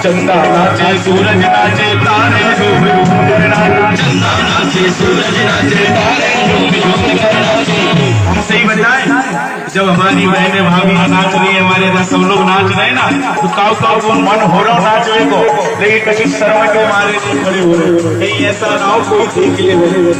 चंदा नाचे सूरज नाचे तारे झूम झूम कर नाचे, चंदा नाचे सूरज नाचे तारे झूम झूम कर नाचे। हम सही बताएं, जब हमारी बहनें भाभी नाच रही है, हमारे यहाँ सब लोग नाच रहे हैं ना, तो काउ काउ को मन हो रहा नाचने को, लेकिन कभी शर्म के मारे नहीं खड़े हो रहे। कहीं ऐसा ना हो कोई देख ले,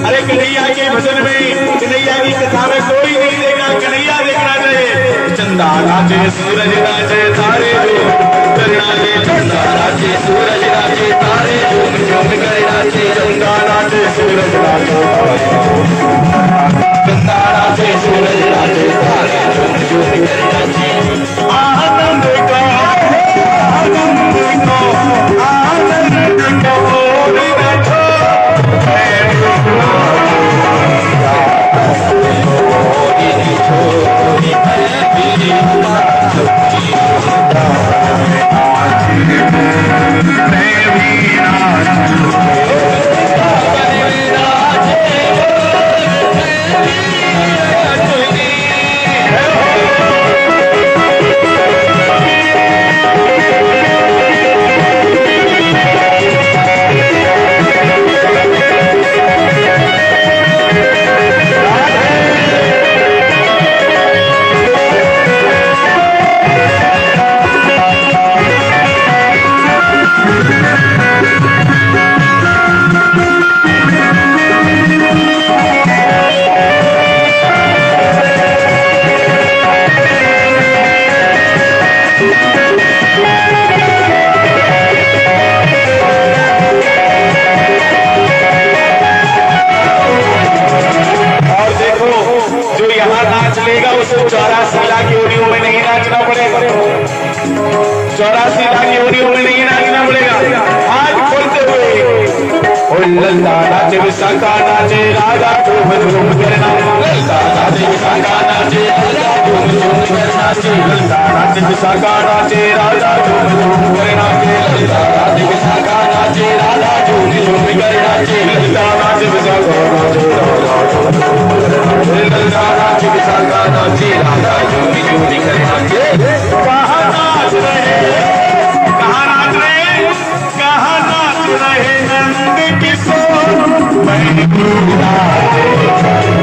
अरे कन्हैया के भजन में, कन्हैया की कथा में कोई नहीं देगा, कन्हैया देखना चाहिए। चंदा नाचे सूरज नाचे तारे झूम कर नाचे, चंदा नाचे सूरज नाचे तारे झूम झूम कर नाचे, चंदा नाचे सूरज नाचे चंदा नाचे सूरज नाचे तारे झूम झूम कर नाचे। आनंद को आनंद को आनंद को नाचो, ललता नाचे विशाखा नाचे राजा झूम झूम कर नाचे, ललता नाचे विशाखा नाचे राजा झूम झूम कर नाचे, ललता नाचे विशाखा नाचे राजा झूम झूम कर नाचे, ललता नाचे विशाखा नाचे राजा झूम झूम कर नाचे, ललता नाचे विशाखा नाचे राजा झूम झूम कर नाचे, ललता नाचे विशाखा नाचे राजा झूम झूम कर नाचे। कहाँ नाच रहे, कहाँ नाच रहे, कहाँ नाच रहे नंद किशोर, मैं भूला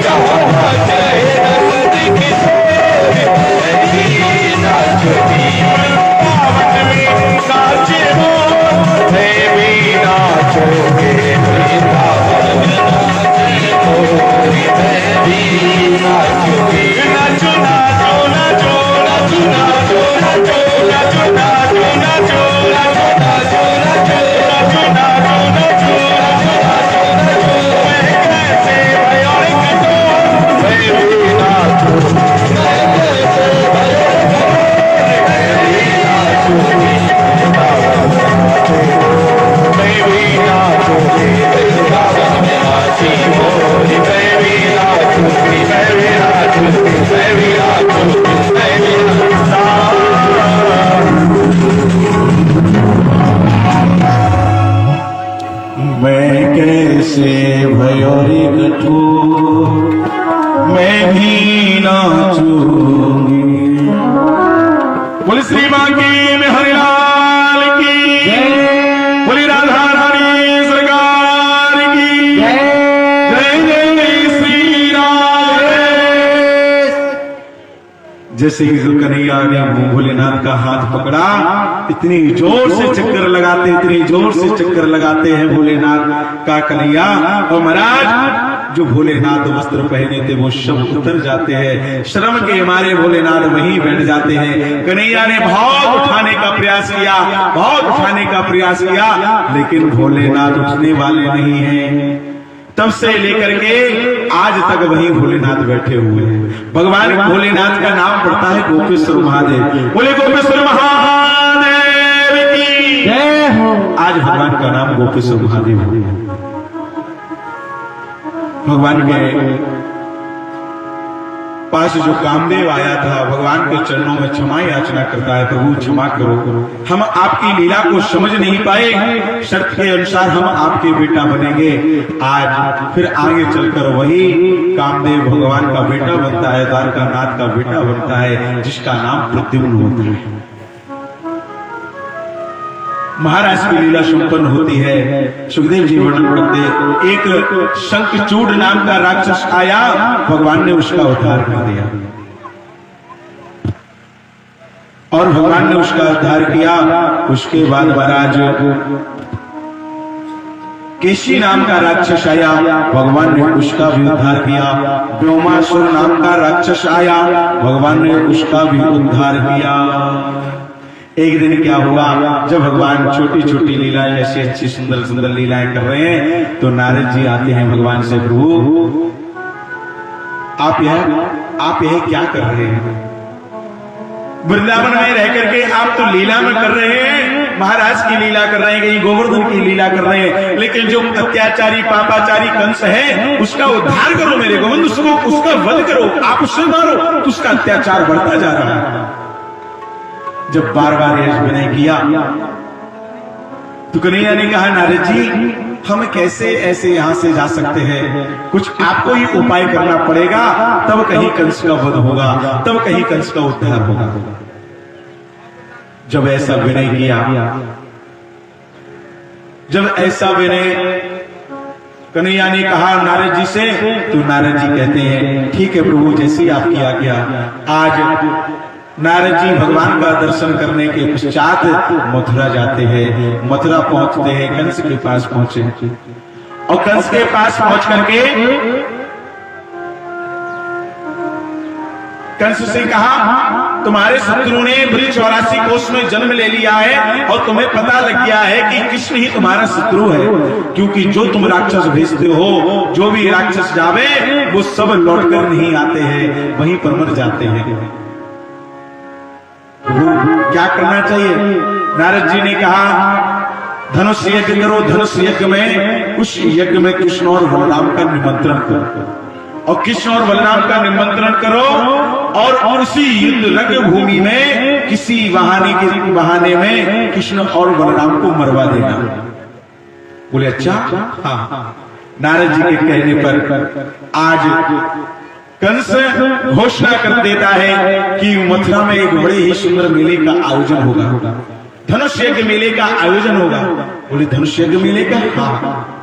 जहाँ नाच रहे नंद किशोर, मैं नाचती पावन में नाचे हो, मैं भी नाचोगे वृंदावन में नाचे हो, मैं भी नाचूंगी। नाचो नाचो नाचो नाचो नाचो नाचो नाचो नाचो नाचो नाचो नाचो नाचो नाचो नाचो नाचो नाचो, मैं कैसे भयोर कठोर, मैं भी नाचूं, मैं कैसे भयोर कठोर, मैं भी नाचूंगी, मैं भी नाचूंगी वृंदावन में नाची मोरी, मैं भी नाचूंगी, मैं भी नाचूंगी, मैं भी नाचूंगी, मैं भी मैं कैसे भयोरी कठोर, मैं भी नाचूंगी। बोले श्री बांके में हरिलाल की, बोले राधा रानी सरकार की जय, जय श्री राम। जैसे ही कन्हैया ने भोलेनाथ का हाथ पकड़ा, इतनी जोर से चक्कर लगाते, इतनी जोर से चक्कर लगाते हैं भोलेनाथ का कन्हैया। और महाराज जो भोलेनाथ वस्त्र पहने थे वो सब उतर जाते हैं, श्रम के मारे भोलेनाथ वहीं बैठ जाते हैं। कन्हैया ने बहुत उठाने का प्रयास किया, बहुत उठाने का प्रयास किया, लेकिन भोलेनाथ उठने वाले नहीं हैं। तब से लेकर के आज तक वहीं भोलेनाथ बैठे हुए हैं। भगवान भोलेनाथ का नाम पड़ता है गोपेश्वर महादेव। बोले गोपेश्वर महादेव की जय हो। आज भगवान का नाम गोपेश्वर महादेव है। भगवान के पास जो कामदेव आया था, भगवान के चरणों में क्षमा याचना करता है, प्रभु क्षमा करो, हम आपकी लीला को समझ नहीं पाए, शर्त के अनुसार हम आपके बेटा बनेंगे। आज फिर आगे चलकर वही कामदेव भगवान का बेटा बनता है, द्वारकानाथ का बेटा बनता है, जिसका नाम प्रद्युम्न होता है। महाराज की लीला संपन्न होती है। सुखदेव जी वर्णन करते, एक शंखचूड़ नाम का राक्षस आया, भगवान ने उसका उद्धार कर दिया और भगवान ने उसका उद्धार किया। उसके बाद महाराज केशी नाम का राक्षस आया, भगवान ने उसका भी उद्धार किया। व्योमासुर नाम का राक्षस आया, भगवान ने उसका भी उद्धार किया। एक दिन क्या हुआ, जब भगवान छोटी छोटी लीलाएं, ऐसी अच्छी सुंदर सुंदर लीलाएं कर रहे हैं, तो नारद जी आते हैं भगवान से, प्रभु आप यह क्या कर रहे हैं? वृंदावन में रह करके आप तो लीला में कर रहे हैं, महाराज की लीला कर रहे हैं, कहीं गोवर्धन की लीला कर रहे हैं, लेकिन जो अत्याचारी पापाचारी कंस है उसका उद्धार करो मेरे गोविंद, उसका वध करो, आप उससे मारो, तो उसका अत्याचार बढ़ता जा रहा है। जब बार बार यह विनय किया तो कन्हैया ने कहा, नारद जी हम कैसे ऐसे यहां से जा सकते हैं, कुछ आपको ही उपाय करना पड़ेगा, तब कहीं कंस का वध होगा, तब कहीं कंस का उद्धार होगा। जब ऐसा विनय किया, जब ऐसा विनय कन्हैया ने कहा नारद जी से, तो नारद जी कहते हैं ठीक है प्रभु, जैसी आपकी आज्ञा। आज नारद जी भगवान का दर्शन करने के पश्चात मथुरा जाते हैं। मथुरा पहुंचते हैं, कंस के पास पहुंचे और कंस के पास पहुंच करके कंस से कहा, तुम्हारे शत्रु ने ब्रज 84 कोष में जन्म ले लिया है और तुम्हें पता लग गया है कि कृष्ण ही तुम्हारा शत्रु है, क्योंकि जो तुम राक्षस भेजते हो, जो भी राक्षस जावे वो सब लौटकर नहीं आते हैं, वहीं पर मर जाते हैं। क्या करना चाहिए? नारद जी ने कहा, धनुष यज्ञ करो, धनुष यज्ञ में उस यज्ञ में कृष्ण और बलराम का निमंत्रण करो, और कृष्ण और बलराम का निमंत्रण करो और उसी युद्ध रणभूमि में किसी बहाने में कृष्ण और बलराम को मरवा देना। बोले अच्छा, हाँ। नारद जी के कहने पर आज कंस घोषणा कर देता है कि मथुरा में एक बड़े ही सुंदर मेले का आयोजन होगा, धनुष यज्ञ मेले का आयोजन होगा। बोले धनुष यज्ञ मेले का? हाँ।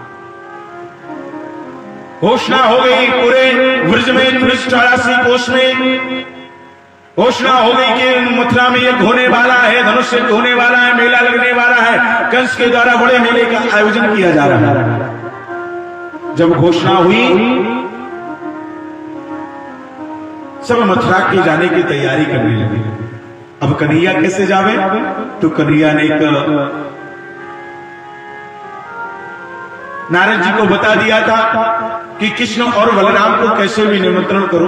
घोषणा हो गई पूरे ब्रज में, ब्रज 84 कोष में घोषणा हो गई कि मथुरा में यज्ञ होने वाला है, धनुष यज्ञ होने वाला है, मेला लगने वाला है, कंस के द्वारा बड़े मेले का आयोजन किया जा रहा है। जब घोषणा हुई, सब मथुरा के जाने की तैयारी करने लगे। अब कन्हैया कैसे जावे? तो कन्हैया ने नारद जी को बता दिया था कि कृष्ण और बलराम को कैसे भी निमंत्रण करो।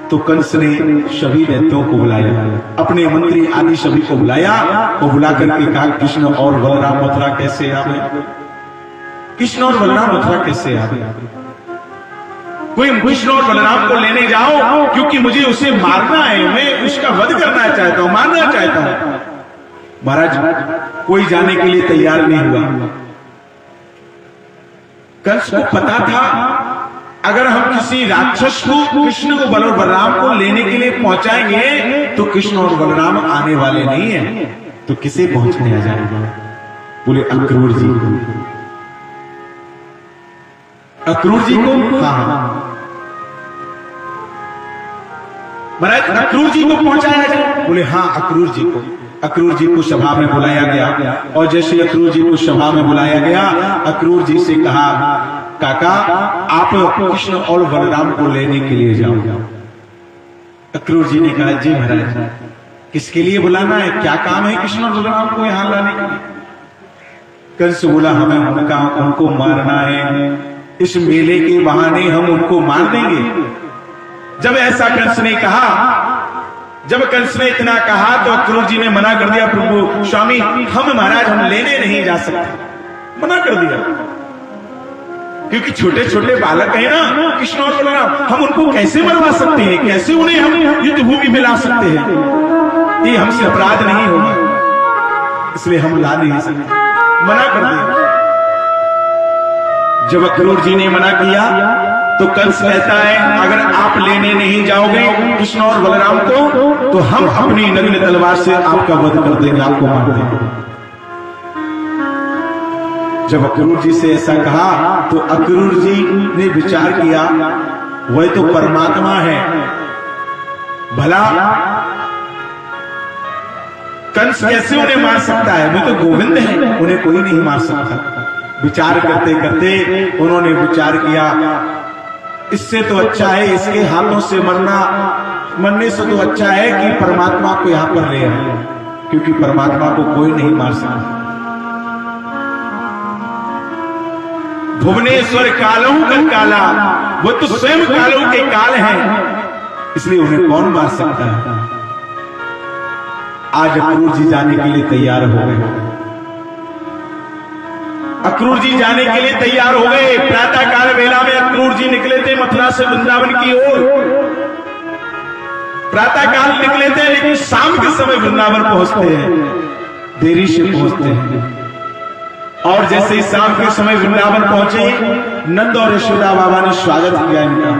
तो कंस ने सभी दैत्यों को बुलाया, अपने मंत्री आदि सभी को बुलाया और बुला करके कहा, कृष्ण और बलराम मथुरा कैसे आवे? कृष्ण और बलराम मथुरा कैसे आवे? कोई कृष्ण और बलराम को लेने जाओ, क्योंकि मुझे उसे मारना है, मैं उसका वध करना चाहता हूं, मारना चाहता हूं। महाराज कोई जाने के लिए तैयार नहीं हुआ। कंस को पता था अगर हम किसी राक्षस को, कृष्ण को, बलराम को लेने के लिए पहुंचाएंगे तो कृष्ण और बलराम आने वाले नहीं है, तो किसे पहुंचने आ जाएगा? बोले अक्रूर जी को। अक्रूर जी को? हाँ। महाराज अक्रूर जी को पहुंचाया जाए? बोले हाँ अक्रूर जी को। अक्रूर जी को सभा में बुलाया गया और जैसे अक्रूर जी को सभा में बुलाया गया, अक्रूर जी से कहा, काका आप कृष्ण और बलराम को लेने के लिए जाओ। अक्रूर जी ने कहा, जी महाराज किसके लिए बुलाना है, क्या काम है कृष्ण और बलराम को यहाँ लाने के लिए? कंस बोला, हमें उनको मारना है, इस मेले के बहाने हम उनको मार देंगे। जब ऐसा कंस ने कहा, जब कंस ने इतना कहा तो अक्रूर जी ने मना कर दिया, प्रभु स्वामी हम महाराज हम लेने नहीं जा सकते, मना कर दिया, क्योंकि छोटे छोटे बालक हैं ना कृष्ण और बलराम, हम उनको कैसे मरवा सकते हैं, कैसे उन्हें हम युद्ध भूमि में ला सकते हैं, ये हमसे अपराध नहीं होगा, इसलिए हम ला नहीं सकते, मना कर दिया। जब अक्रूर जी ने मना किया तो कंस कहता है, अगर आप लेने नहीं जाओगे कृष्ण और बलराम को तो हम अपनी नग्न तलवार से आपका वध कर देंगे, आपको मार देंगे। जब अक्रूर जी से ऐसा कहा तो अक्रूर जी ने विचार किया, वह तो परमात्मा है, भला कंस कैसे उन्हें मार सकता है, वो तो गोविंद है, उन्हें कोई नहीं मार सकता। विचार करते करते उन्होंने विचार किया, इससे तो अच्छा है इसके हाथों से मरने से तो अच्छा है कि परमात्मा को यहां पर ले आए, क्योंकि परमात्मा को कोई नहीं मार सकता। भुवनेश्वर कालों का काला, वो तो स्वयं कालों के काल हैं, इसलिए उन्हें कौन मार सकता है। आज अक्रूर जी जाने के लिए तैयार हो गए। अक्रूर जी जाने के लिए तैयार हो गए। प्रातः काल वेला में अक्रूर जी निकले थे मथुरा से वृंदावन की ओर। प्रातः काल निकले थे, लेकिन शाम के समय वृंदावन पहुंचते हैं, देरी से पहुंचते हैं। और जैसे ही शाम के समय वृंदावन पहुंचे, नंद और यशोदा बाबा ने स्वागत किया इनका।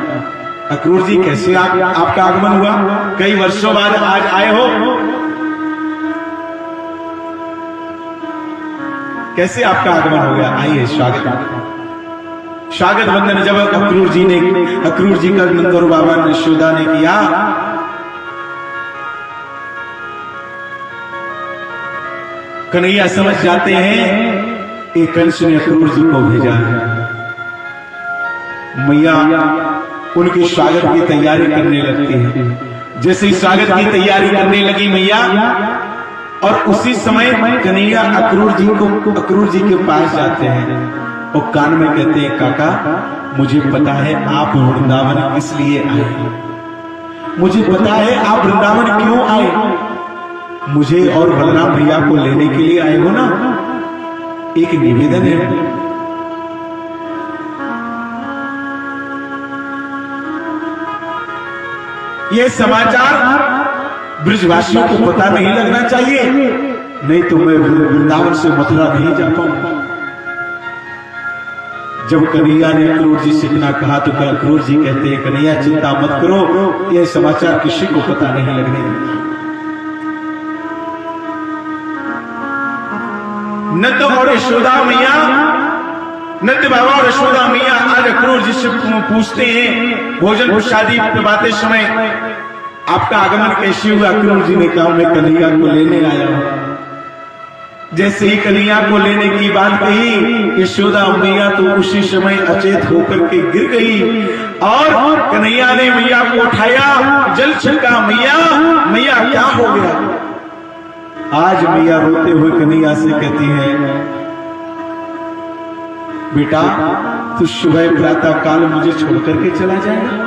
अक्रूर जी कैसे आपका आगमन हुआ, कई वर्षों बाद आज आए हो, कैसे आपका आगमन हो गया, आइए स्वागत वंदन जब अक्रूर जी का नंद और बाबा ने यशोदा ने किया, कन्हैया समझ जाते हैं कि कंस ने अक्रूर जी को भेजा है। मैया उनके स्वागत की तैयारी करने लगती है। जैसे ही स्वागत की तैयारी करने लगी मैया, और उसी समय कन्हैया अक्रूर जी के पास जाते हैं और कान में कहते हैं, काका मुझे पता है आप वृंदावन किस लिए आए, मुझे पता है आप वृंदावन क्यों आए, मुझे और बलराम भैया को लेने के लिए आए हो ना। एक निवेदन है, यह समाचार ब्रजवासियों को पता नहीं लगना चाहिए, नहीं तो मैं वृंदावन से मथुरा नहीं जा पाऊंगा। जब कन्हैया ने अक्रूर जी से इतना कहा तो अक्रूर जी कहते हैं, कन्हैया चिंता मत करो, यह समाचार किसी को पता नहीं लगने देगा। नंद और यशोदा मैया, नंद बाबा और यशोदा मैया आज अक्रूर जी से पूछते हैं, भोजन प्रसादी प्रभाते समय आपका आगमन कैसे हुआ। अक्रूर जी ने कहा, मैं कन्हैया को लेने आया हूं। जैसे ही कन्हैया को लेने की बात कही, यशोदा मैया तो उसी समय अचेत होकर के गिर गई, और कन्हैया ने मैया को उठाया, जल छिड़का, मैया क्या हो गया। आज मैया रोते हुए कन्हैया से कहती है, बेटा तू सुबह प्रातः काल मुझे छोड़ करके चला जाएगा,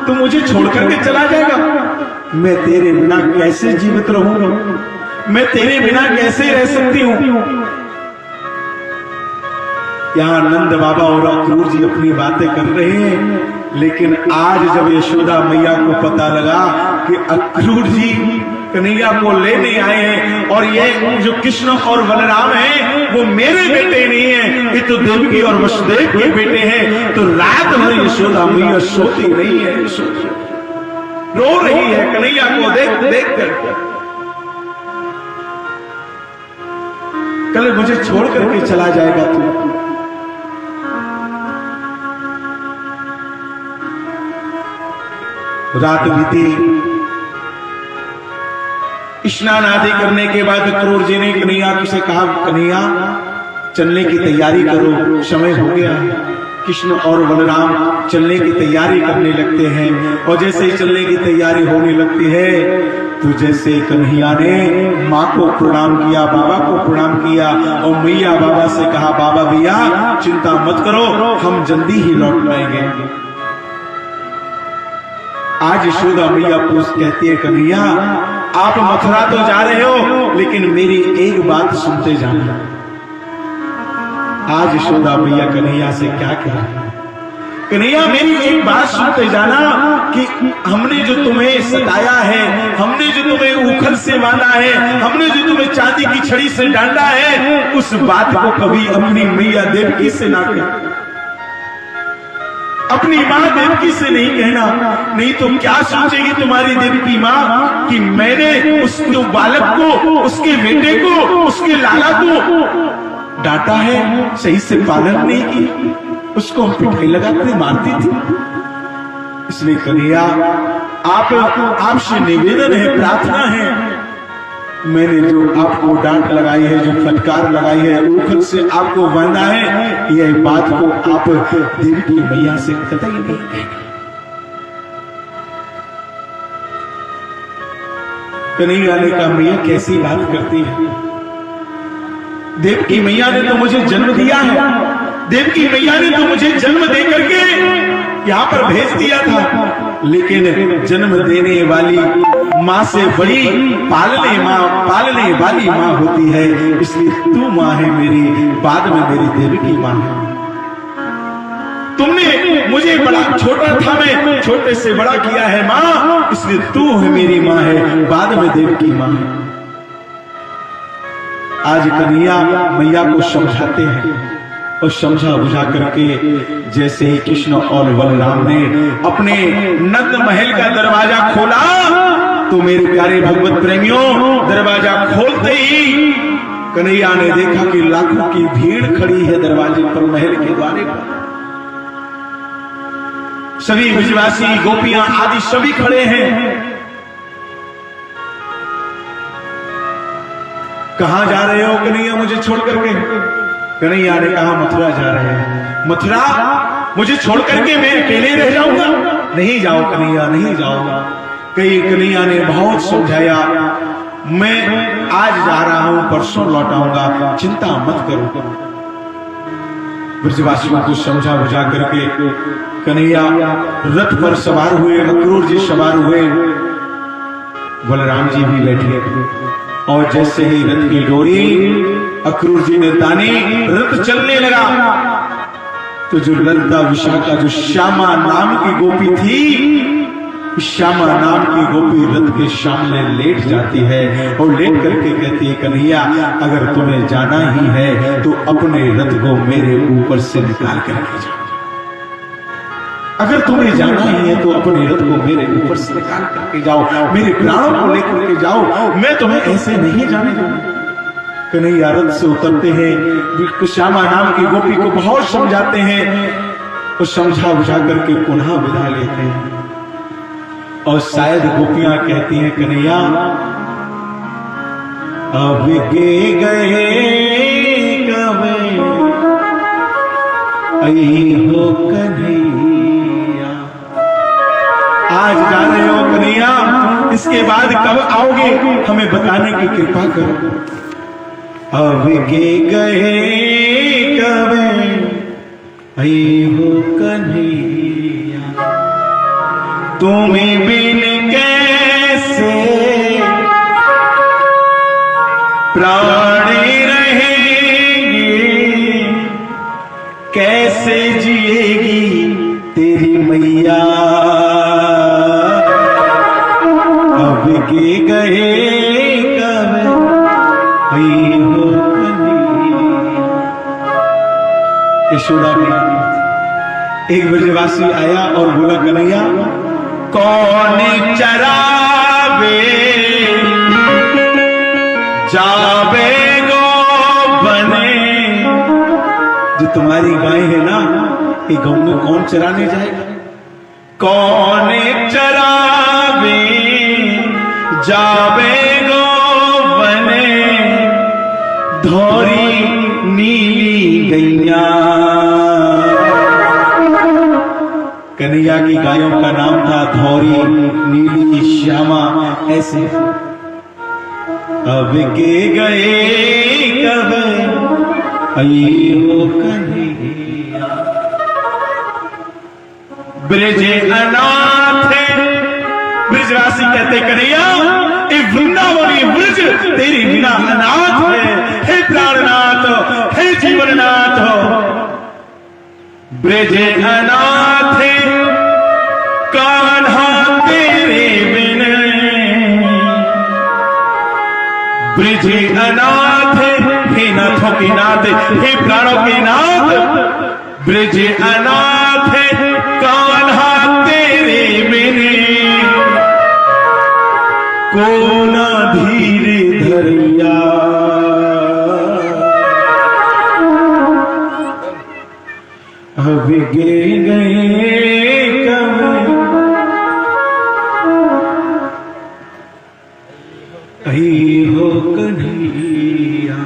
तू मुझे छोड़ करके चला जाएगा, मैं तेरे बिना कैसे जीवित रहूंगा, मैं तेरे बिना कैसे रह सकती हूं। यहां नंद बाबा और अक्रूर जी अपनी बातें कर रहे हैं, लेकिन आज जब यशोदा मैया को पता लगा कि अक्रूर जी कन्हैया को लेने आए हैं, और ये जो कृष्ण और बलराम हैं वो मेरे बेटे नहीं हैं, ये तो देवकी और वसुदेव के बेटे हैं, तो रात भर यशोदा मैया सोती नहीं है, रो रही है कन्हैया को देख कर। कल मुझे छोड़ करके चला जाएगा तू। रात बीती, स्नान आदि करने के बाद अक्रूर जी ने कन्हैया से कहा, कन्हैया चलने की तैयारी करो, समय हो गया है। कृष्ण और बलराम चलने की तैयारी करने लगते हैं, और जैसे ही चलने की तैयारी होने लगती है तो जैसे कन्हैया ने माँ को प्रणाम किया, बाबा को प्रणाम किया, और मैया बाबा से कहा, बाबा भैया चिंता मत करो, हम जल्दी ही लौट पाएंगे। आज यशोदा मैया कहती है, कन्हैया आप मथुरा तो जा रहे हो, लेकिन मेरी एक बात सुनते जाना। आज यशोदा मैया कन्हैया से क्या कह रही है, कन्हैया मेरी एक बात सुनते जाना कि हमने जो तुम्हें सताया है, हमने जो तुम्हें उखल से बांधा है, हमने जो तुम्हें चांदी की छड़ी से डांटा है, उस बात को कभी अपनी मैया देवकी से ना कहना, अपनी माँ देवकी से नहीं कहना, नहीं तो क्या सोचेगी तुम्हारी देवकी माँ कि मैंने उस बालक को, उसके बेटे को, उसके लाला को डांटा है, सही से पालन नहीं की, उसको हम पिटाई लगाते मारती थी। इसलिए कन्हैया आपसे निवेदन है, प्रार्थना है, मैंने जो आपको डांट लगाई है, जो फटकार लगाई है, उखल से आपको बांधा है, यह बात को आप देवी की मैया से कतई नहीं कहना। कन्हैया ने कहा मैया कैसी बात करती है, देव की मैया ने तो मुझे जन्म दिया है, देव की मैया ने तो मुझे जन्म दे करके यहाँ पर भेज दिया था, लेकिन जन्म देने वाली माँ से बड़ी पालने वाली माँ होती है, इसलिए तू माँ है मेरी, बाद में मेरी देवी की माँ है। तुमने मुझे बड़ा छोटा था, मैं छोटे से बड़ा किया है माँ, इसलिए तू है मेरी माँ है, बाद में देव की माँ है। आज कन्हैया मैया को समझाते हैं और समझा बुझा करके जैसे ही कृष्ण और बलराम ने अपने नंद महल का दरवाजा खोला, तो मेरे प्यारे भगवत प्रेमियों, दरवाजा खोलते ही कन्हैया ने देखा कि लाखों की भीड़ खड़ी है दरवाजे पर, महल के द्वारे पर। सभी ब्रजवासी, गोपियां आदि सभी खड़े हैं। कहां जा रहे हो कन्हैया मुझे छोड़ करके? कन्हैया ने कहा मथुरा जा रहे हैं। मथुरा मुझे छोड़ करके मैं अकेले रह जाऊंगा? नहीं जाओ कन्हैया, नहीं जाओ। कई कन्हैया ने बहुत समझाया, मैं आज जा रहा हूं, परसों लौट आऊंगा, चिंता मत करो। ब्रजवासियों को समझा बुझा करके कन्हैया रथ पर सवार हुए, अक्रूर जी सवार हुए, बलराम जी भी बैठे, और जैसे ही रथ की डोरी अक्रूर जी ने तानी, रथ चलने लगा, तो जो ललिता विशाखा, जो श्यामा नाम की गोपी थी, श्यामा नाम की गोपी रथ के सामने लेट जाती है और लेट करके कहती है कन्हैया अगर तुम्हें जाना ही है तो अपने रथ को मेरे ऊपर से निकाल करके जाओ, अगर तुम्हें जाना ही है तो अपने रथ को मेरे ऊपर से निकाल करके जाओ, मेरे प्राणों को लेकर के जाओ, मैं तुम्हें ऐसे नहीं जाने दूंगा। कन्हैया रथ से उतरते हैं, श्यामा नाम की गोपी को बहुत समझाते हैं, और समझा बुझा करके पुनः विदा लेते हैं। और शायद गोपियां कहती हैं कन्हैया अब के गए कब आई हो कन्हैया, आज जा रहे हो कन्हैया, इसके बाद कब आओगे हमें बताने की कृपा करो। अब के गए कब आई हो कन्हैया, तुम्हें बिन कैसे प्राण रहेंगे, कैसे जिएगी तेरी मैया, अब के गए कब आई हो कन्हैया। यशोदा में एक ब्रजवासी आया और बोला कन्हैया कौन चरावे जावे गो बने, जो तुम्हारी गाय है ना, ये गौ में कौन चराने जाएगा? कौन चरावे जावे गो बने, धोरी नीली गैया। कन्हैया की गायों का नाम था धौरी, नीली, श्यामा, ऐसे। अब के गए कब आई हो कन्हैया, ब्रज अनाथ, ब्रजवासी कहते कन्हैया ये वृंदावनी ब्रज तेरी बिना अनाथ है, हे प्राणनाथ, हे जीवननाथ, ब्रज अनाथ कान्हा तेरे बिन, ब्रज अनाथ हे नाथों के नाथ, हे प्राणों के नाथ, ब्रज अनाथ कान्हा तेरे बिन, को न धीरे धरिया, गे गए कब आई हो कन्हैया।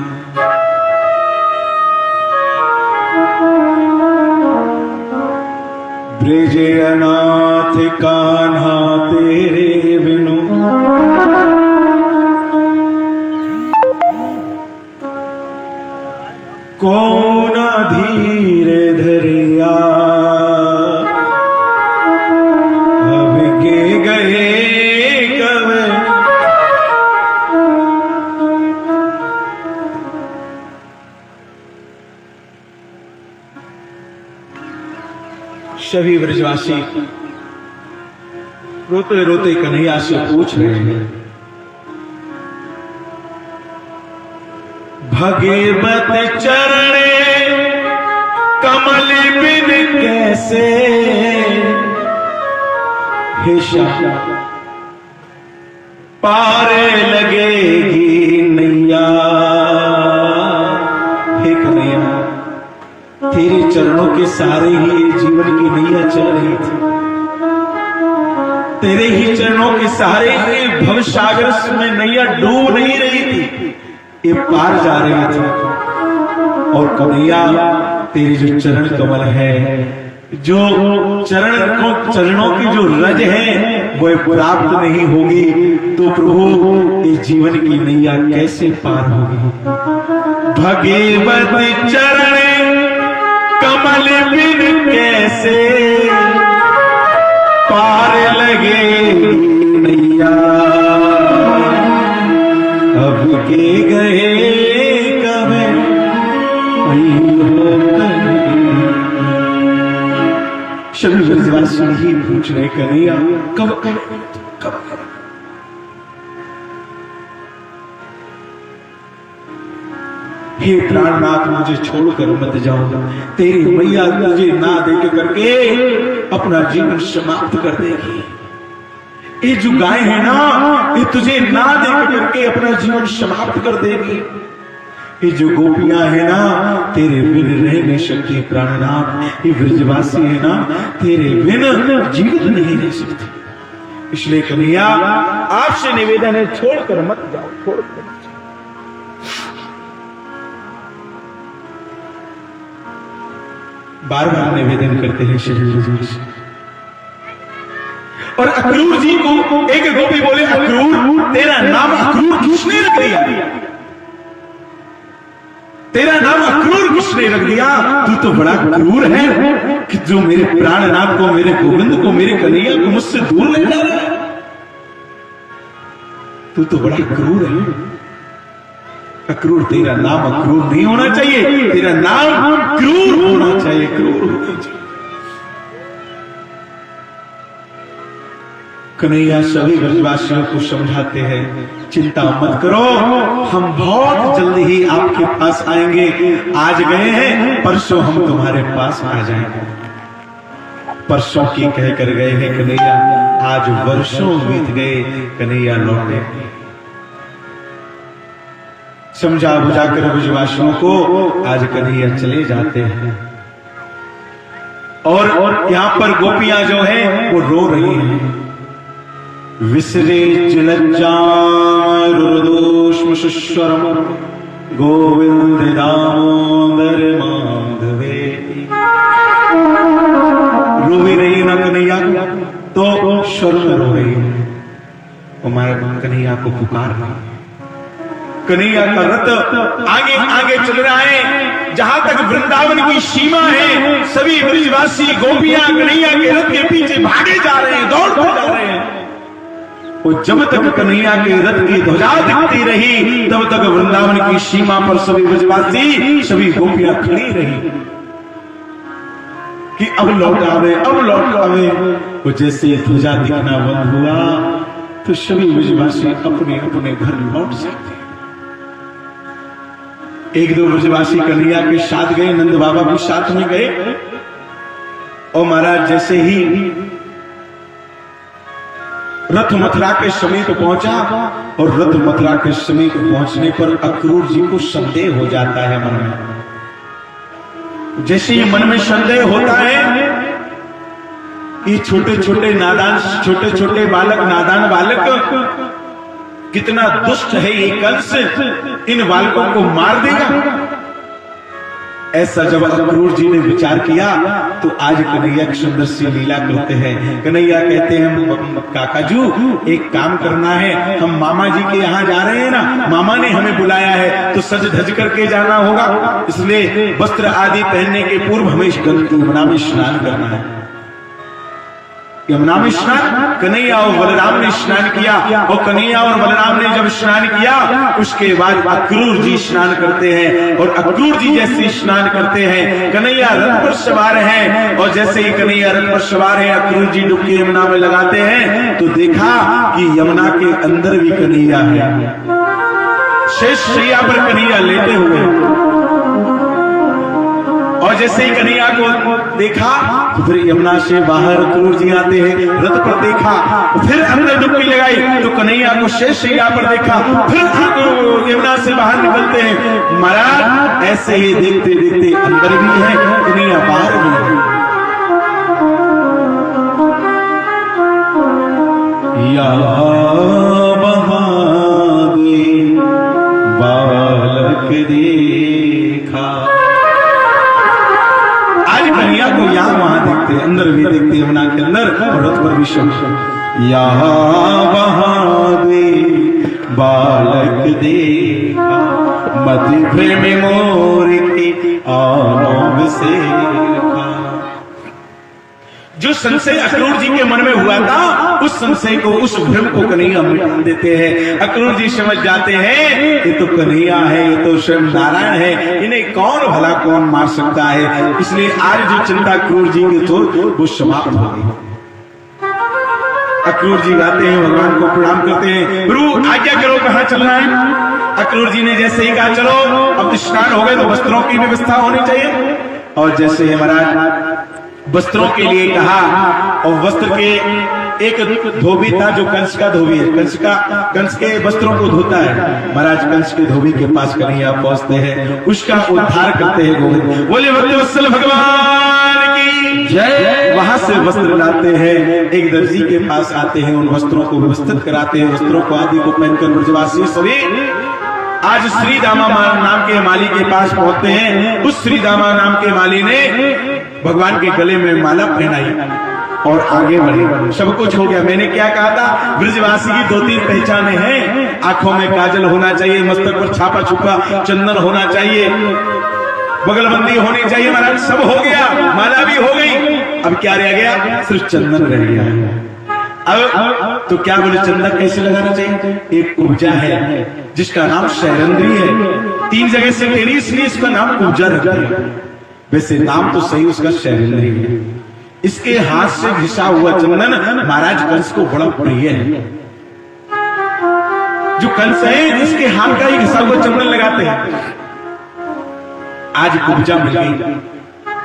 ब्रज अनाथ कान्हा तेरे बिनु कौन धीर धरिया। अब गे गए कब सभी ब्रजवासी रोते रोते कन्हैया से पूछ रहे हैं, भगवत चरणे कमल बिन कैसे हे श्याम पारे लगेगी नैया। हे कन्हैया तेरे चरणों के सहारे ही जीवन की नैया चल रही थी, तेरे ही चरणों के सहारे ही भव सागर में नैया डूब नहीं रही थी, ये पार जा रही थी। और कन्हैया तेरे जो चरण कमल है, जो चरणों की जो रज है वो प्राप्त नहीं होगी तो प्रभु इस जीवन की नैया कैसे पार होगी। भगवत चरण कमल बिन कैसे पार लगे नैया। अब के गए कब सभी ब्रजवासी ही पूछ रहे कन्हैया कब कब कब कब। हे प्राणनाथ मुझे छोड़कर मत जाओ, तेरी मैया तुझे ना देख करके अपना जीवन समाप्त कर देगी। ये जो गाय है ना ये तुझे ना देख करके अपना जीवन समाप्त कर देगी। ये जो गोपियां है ना तेरे बिन रह नहीं सकती प्राणनाथ। ये ब्रजवासी है ना तेरे बिन जीवित नहीं रह सकती। इसलिए कन्हैया आपसे निवेदन है छोड़कर मत जाओ, छोड़कर मत जाओ। बार बार निवेदन करते हैं श्री हजूर से। और अक्रूर जी को एक गोपी बोले, अक्रूर तेरा नाम अक्रूर किसने रख दिया? तेरा नाम अक्रूर किसने रख दिया? तू तो बड़ा क्रूर है कि जो मेरे प्राणनाथ को, मेरे गोविंद को, मेरे कन्हैया को मुझसे दूर ले जा रहा है। तू तो बड़ा क्रूर है। अक्रूर तेरा नाम अक्रूर नहीं होना चाहिए, तेरा नाम क्रूर होना चाहिए, क्रूर होना चाहिए। कन्हैया सभी ब्रजवासियों को समझाते हैं, चिंता मत करो, हम बहुत जल्दी ही आपके पास आएंगे। आज गए हैं, परसों हम तुम्हारे पास आ जाएंगे। परसों की कहकर गए हैं कन्हैया, आज वर्षों बीत गए, कन्हैया लौटे। समझा बुझाकर ब्रजवासियों को आज कन्हैया चले जाते हैं। और यहां पर गोपियां जो है वो रो रही हैं। विसरे चिलज्जाम रुदोष्म सुस्वरम गोविंद दामोदर माधवे। रो भी रही ना कन्हैया तो स्वर में रो रही है। हमारे कन्हैया को पुकार रहा है। कन्हैया का रथ आगे आगे चल रहा है, जहां तक वृंदावन की सीमा है सभी ब्रजवासी गोपियां कन्हैया के रथ के पीछे भागे जा रहे हैं, दौड़ते जा रहे हैं। वो जब तक कन्हैया के रथ की ध्वजा दिखती रही तब तक वृंदावन की सीमा पर सभी ब्रजवासी, सभी गोपियां खड़ी रही कि अब लौट आवे, अब लौट आवे। वो जैसे ध्वजा दिखना बंद हुआ तो सभी ब्रजवासी अपने अपने घर लौट सकते। एक दो ब्रजवासी कन्हैया के साथ गए, नंद बाबा के साथ में गए। और महाराज जैसे ही रथ मथुरा के समीप पहुंचा और रथ मथुरा के समीप पहुंचने पर अक्रूर जी को संदेह हो जाता है मन में। जैसे ही मन में संदेह होता है, ये छोटे छोटे नादान बालक कितना दुष्ट है, ये कंस इन बालकों को मार देगा। ऐसा जब अक्रूर जी ने विचार किया तो आज कन्हैया की सुंदर सी लीला करते हैं। कन्हैया कहते हैं काकाजू एक काम करना है, हम मामा जी के यहाँ जा रहे हैं ना, मामा ने हमें बुलाया है तो सज धज करके जाना होगा, इसलिए वस्त्र आदि पहनने के पूर्व हमें यमुना में स्नान करना है। यमुना में स्नान कन्हैया और बलराम ने स्नान किया, और कन्हैया और बलराम ने जब स्नान किया उसके बाद अक्रूर जी स्नान करते हैं, और अक्रूर जी जैसे स्नान करते हैं, कन्हैया रथ पर सवार हैं, और जैसे ही कन्हैया रथ पर सवार है अक्रूर जी डुबकी यमुना में लगाते हैं तो देखा कि यमुना के अंदर भी कन्हैया है, शेष शैया पर कन्हैया लेटे हुए। और जैसे ही कन्हैया को देखा तो फिर यमुना से बाहर अक्रूर जी आते हैं, रथ पर देखा, फिर अंदर डुबकी लगाई तो कन्हैया को शेष शैया पर देखा, फिर यमुना से बाहर निकलते हैं। महाराज ऐसे ही देखते देखते अंदर भी है कन्हैया, बाहर भी है। या महादेव बालक देखा, कन्हैया को यहाँ वहां देखते, अंदर भी देखते यमुना के अंदर, और रथ पर भी शब्द यहाँ वहां दे बालक देखा, मति प्रेम मोर की आनों से रखा। जो संशय अक्रूर जी के मन में हुआ था उस संशय को, उस भ्रम को कन्हैया मिटा देते हैं। अक्रूर जी समझ जाते हैं ये तो कन्हैया है, ये तो स्वयं नारायण है, इन्हें कौन भला कौन मार सकता है। इसलिए आज जो चिंता अक्रूर जी की थी वो समाप्त हो गई। अक्रूर जी गाते हैं, भगवान को प्रणाम करते हैं, गुरु आज्ञा करो कहाँ चलना है। अक्रूर जी ने जैसे ही कहा चलो अब स्नान हो गए तो वस्त्रों की व्यवस्था होनी चाहिए, और जैसे ही महाराज वस्त्रों के लिए कहा, और वस्त्र के एक धोबी था जो कंस का धोबी है, कंस के वस्त्रों को धोता है। महाराज कंस के धोबी के पास कन्हैया पहुंचते हैं, उसका उद्धार करते हैं। गोविंद बोले भक्तवत्सल भगवान की जय। वहां से वस्त्र लाते हैं, एक दर्जी के पास आते हैं, उन वस्त्रों को व्यवस्थित कराते हैं, वस्त्रों को आदि को पहनकर ब्रजवासी सभी आज श्री दामा नाम के माली के पास पहुंचते हैं। उस श्री दामा नाम के माली ने भगवान के गले में माला पहनाई और आगे बढ़े, सब कुछ हो गया। मैंने क्या कहा था, ब्रजवासी की 2-3 पहचाने हैं, आंखों में काजल होना चाहिए, मस्तक पर छापा छुपा चंदन होना चाहिए, बगलबंदी होनी चाहिए। महाराज सब हो गया, माला भी हो गई, अब क्या रह गया, सिर्फ चंदन रह गया। अब तो क्या बोले, चंदन कैसे लगाना चाहिए। एक कुब्जा है जिसका नाम शैरंद्री है, 3 जगह से टेढ़ी, इसलिए इसका नाम कुब्जा रख दिया। वैसे नाम तो सही उसका शैरंद्री है। इसके हाथ से घिसा हुआ चंदन महाराज कंस को बड़ा प्रिय है। जो कंस है इसके हाथ का ही घिसा हुआ चंदन लगाते हैं। आज कुब्जा मिल गई,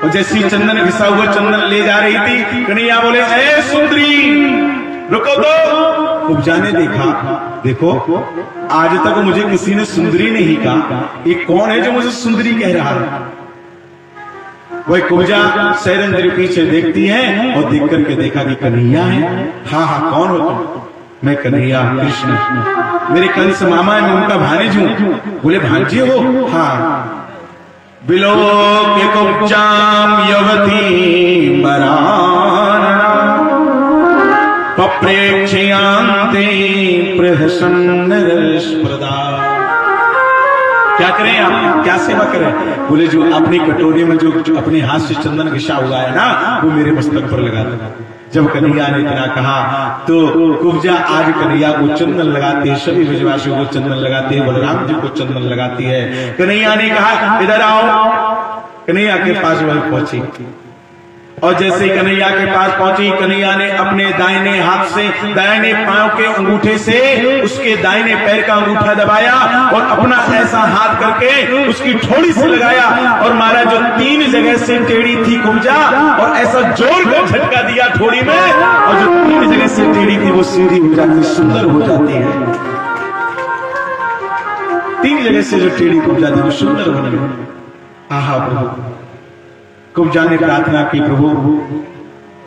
और जैसी चंदन घिसा हुआ चंदन ले जा रही थी, कन्हैया बोले ए सुंदरी रुको तो। कुब्जा ने देखा, देखो आज तक मुझे किसी ने सुंदरी नहीं कहा, ये कौन है जो मुझे सुंदरी कह रहा है। वही कुब्जा शैरंद्री पीछे देखती है, और देख करके देखा कि कन्हैया है। हाँ हाँ कौन हो तुम। मैं कन्हैया कृष्ण, मेरे कंस मामा है, मैं उनका भानेज हूं। बोले भांजे हो। हाँ। बिलो के कुब्जाम यवती मराना पप्रेक्षयांते प्रहसन रसप्रदा। क्या करें आप, क्या सेवा करें। बोले जो अपनी कटोरी में जो अपने हाथ से चंदन घिसा हुआ है ना, वो मेरे मस्तक पर लगा देना। जब कन्हैया ने इतना कहा तो कुब्जा आज कन्हैया को चंदन लगाते हैं, सभी ब्रजवासियों को चंदन लगाते हैं, बलराम जी को चंदन लगाती है। कन्हैया ने कहा इधर आओ। कन्हैया के पास वह पहुंची, और जैसे ही कन्हैया के पास पहुंची, कन्हैया ने अपने दाहिने हाथ से, दाहिने पांव के अंगूठे से उसके दाहिने पैर का अंगूठा दबाया, और अपना ऐसा हाथ करके उसकी ठोड़ी से लगाया, और मारा जो 3 जगह से टेढ़ी थी कुब्जा, और ऐसा जोर का झटका दिया ठोड़ी में, और जो 3 जगह से टेढ़ी थी वो सीधी हो जाती, सुंदर हो जाती है। 3 जगह से जो टेढ़ी कुब्जा थी वो सुंदर होने लगी। आहा प्रभु, कुब्जा ने प्रार्थना की, प्रभु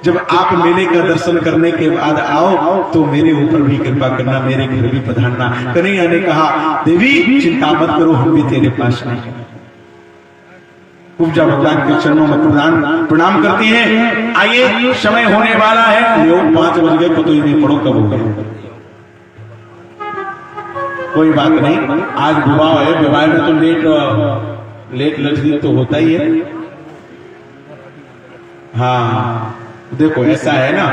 जब आप मेले का दर्शन करने के बाद आओ तो मेरे ऊपर भी कृपा करना, मेरे घर भी पधारना। कन्हैया ने कहा, देवी चिंता मत करो, हम भी तेरे पास आए। कुब्जा भगवान के चरणों में प्रणाम करती हैं। आइए, समय होने वाला है, 5 बज गए, पतो ही नहीं पड़ो कब हो गए। कोई बात नहीं, आज विवाह है, विवाह में तो लेट लजदी तो होता ही है। हाँ देखो ऐसा है ना,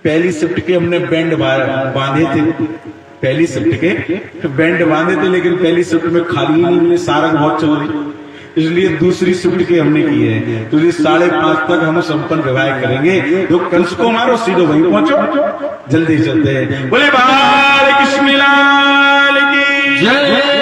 पहली शिफ्ट के हमने बैंड बांधे थे, पहली शिफ्ट के बैंड बांधे थे, लेकिन पहली शिफ्ट में खाली ही नहीं मिले, सारंग बहुत चल रही, इसलिए दूसरी शिफ्ट के हमने किए हैं। तो 5:30 तक हम संपन्न विवाह करेंगे। तो कंस को मारो, सीधो वहीं पहुंचो, जल्दी चलते हैं। बोले बाल कृष्ण लाल की जय।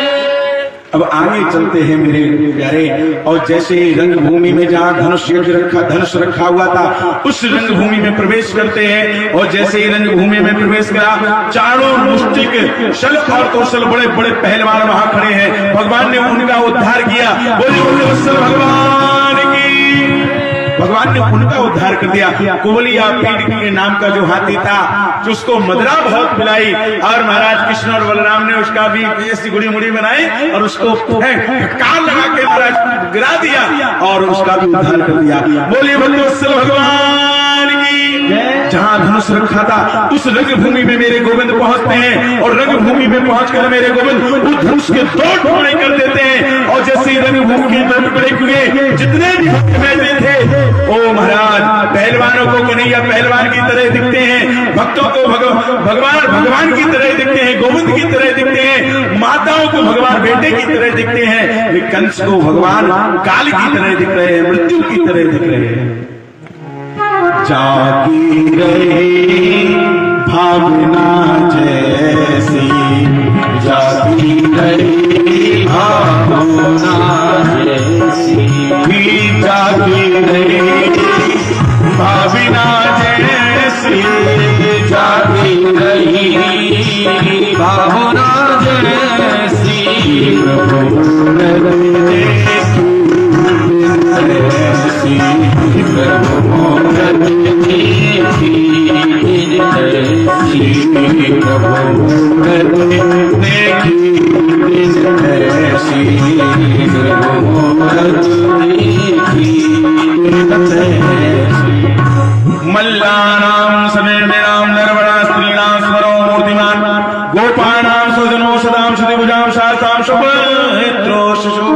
अब आगे चलते हैं मेरे प्यारे, और जैसे रंगभूमि में जहाँ धनुष रखा हुआ था, उस रंगभूमि में प्रवेश करते हैं। और जैसे ही रंगभूमि में प्रवेश करा, चारों मुष्टिक शल और कौशल बड़े बड़े पहलवान वहां खड़े हैं। भगवान ने उनका उद्धार किया। बोले वत्सल भगवान की, भगवान ने उनका उद्धार कर दिया। कोवलिया पीठ के नाम का जो हाथी था, जो उसको मदरा बहुत पिलाई, और महाराज कृष्ण और बलराम ने उसका भी ऐसी गुड़ी मुड़ी बनाई और उसको फटकार लगा के महाराज गिरा दिया और उसका भी उद्धार कर दिया। बोलिए वत्सल भगवान की। जहाँ धनुष रखा था उस रंगभूमि में मेरे गोविंद पहुंचते हैं, और रंगभूमि में पहुंचकर मेरे गोविंद उस धनुष के 2 टुकड़े कर देते हैं। और जैसे ही रंगभूमि के 2 टुकड़े हुए, जितने भी भक्त बैठे थे, ओ महाराज, पहलवानों को कन्हैया पहलवान की तरह दिखते हैं, भक्तों को भगवान की तरह दिखते हैं, गोविंद की तरह दिखते हैं, माताओं को भगवान बेटे की तरह दिखते हैं, वे कंस को भगवान काल की तरह दिख रहे हैं, मृत्यु की तरह दिख रहे हैं। जागी रही भावना जैसी, जागी रही भावना जैसी, जागी रही भावना जैसी, जागी रही भावना जैसी, प्रभु मल्लानां समेनां नरवणा स्त्रीणां स्वरो मूर्तिमान, गोपानां सुजनो सदां सदिभुजां शास्तां शुभनेत्रो शिशु।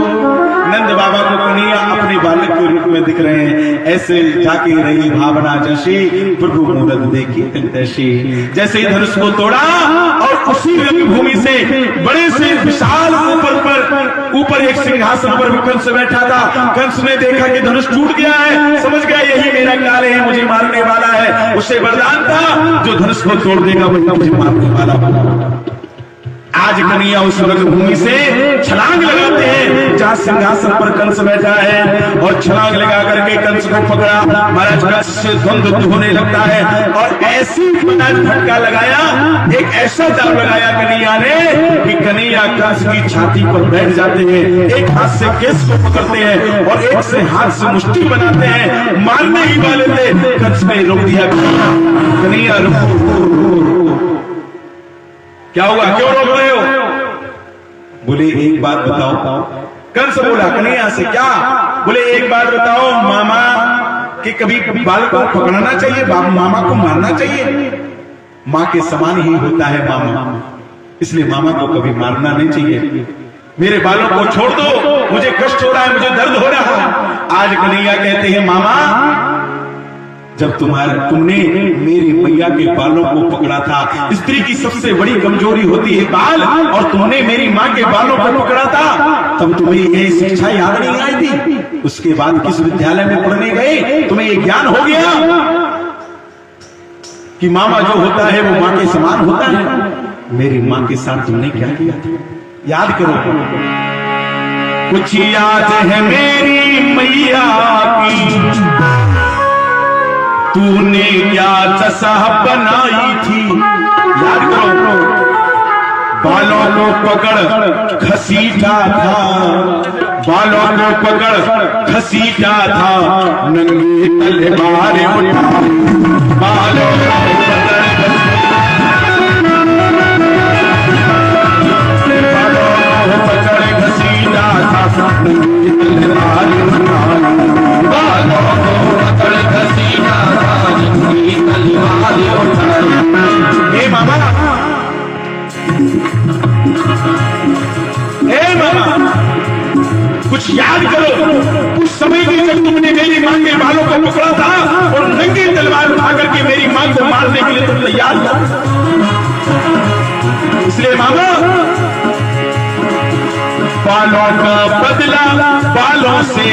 नंद बाबा को कन्हैया अपने बालक के रूप में दिख रहे हैं। ऐसे जाके रही भावना जैसी, प्रभु मूरत देखी तैसी। जैसे ही धनुष को तोड़ा और उसी रंगभूमि से बड़े से विशाल ऊपर एक सिंहासन पर कंस बैठा था। कंस ने देखा कि धनुष टूट गया है, समझ गया यही मेरा काल है, मुझे मारने वाला है। उसे वरदान था, जो धनुष को तोड़ देगा वही मुझे मारने वाला। आज कन्हैया उस रंगभूमि से छलांग लगाते हैं जहाँ सिंहासन पर कंस बैठा है, और छलांग लगा करके कंस को पकड़ा। महाराज कंस से द्वंद्व होने लगता है, और ऐसी फटका लगाया, एक ऐसा दाव लगाया कन्हैया ने कि कन्हैया कंस की छाती पर बैठ जाते हैं। एक हाथ से केस को पकड़ते हैं और एक से हाथ से मुष्टि बनाते हैं। मारने ही वाले थे, कंस ने रोक दिया। कन्हैया रुको, क्या हुआ, क्यों रोक रहे हो? बोले एक बात बताओ। कंस बोला कन्हैया से, क्या? बोले एक बात बताओ, मामा कि कभी बाल को पकड़ना चाहिए, मामा को मारना चाहिए? माँ के समान ही होता है मामा, इसलिए मामा को कभी मारना नहीं चाहिए। मेरे बालों को छोड़ दो, मुझे कष्ट हो रहा है, मुझे दर्द हो रहा है। आज कन्हैया कहते हैं, मामा जब तुमने मेरी मैया के बालों को पकड़ा था, स्त्री की सबसे बड़ी कमजोरी होती है बाल, और तुमने मेरी माँ के बालों को पकड़ा था, तब तुम्हें यह शिक्षा याद नहीं आई थी? उसके बाद किस विद्यालय में पढ़ने गए, तुम्हें ये ज्ञान हो गया कि मामा जो होता है वो माँ के समान होता है? मेरी माँ के साथ तुमने क्या किया था, याद करो। कुछ याद है मेरी मैया की, तूने क्या चसा बनाई थी? याद करो, बालों को पकड़ घसीटा था, बालों को पकड़ घसीटा था, नंगी तलवार उठा, बालों को पकड़ घसीटा था, नंगी तलवार उठा, बालों को पकड़ घसीटा था, नंगी तलवार उठा। हे मामा, हे मामा, कुछ याद करो, उस समय की जब तुमने मेरी मां के बालों को पकड़ा था और नंगी तलवार उठा करके मेरी मां को मारने के लिए तुम तैयार था। इसलिए मामा, बालों का बदला बालों से,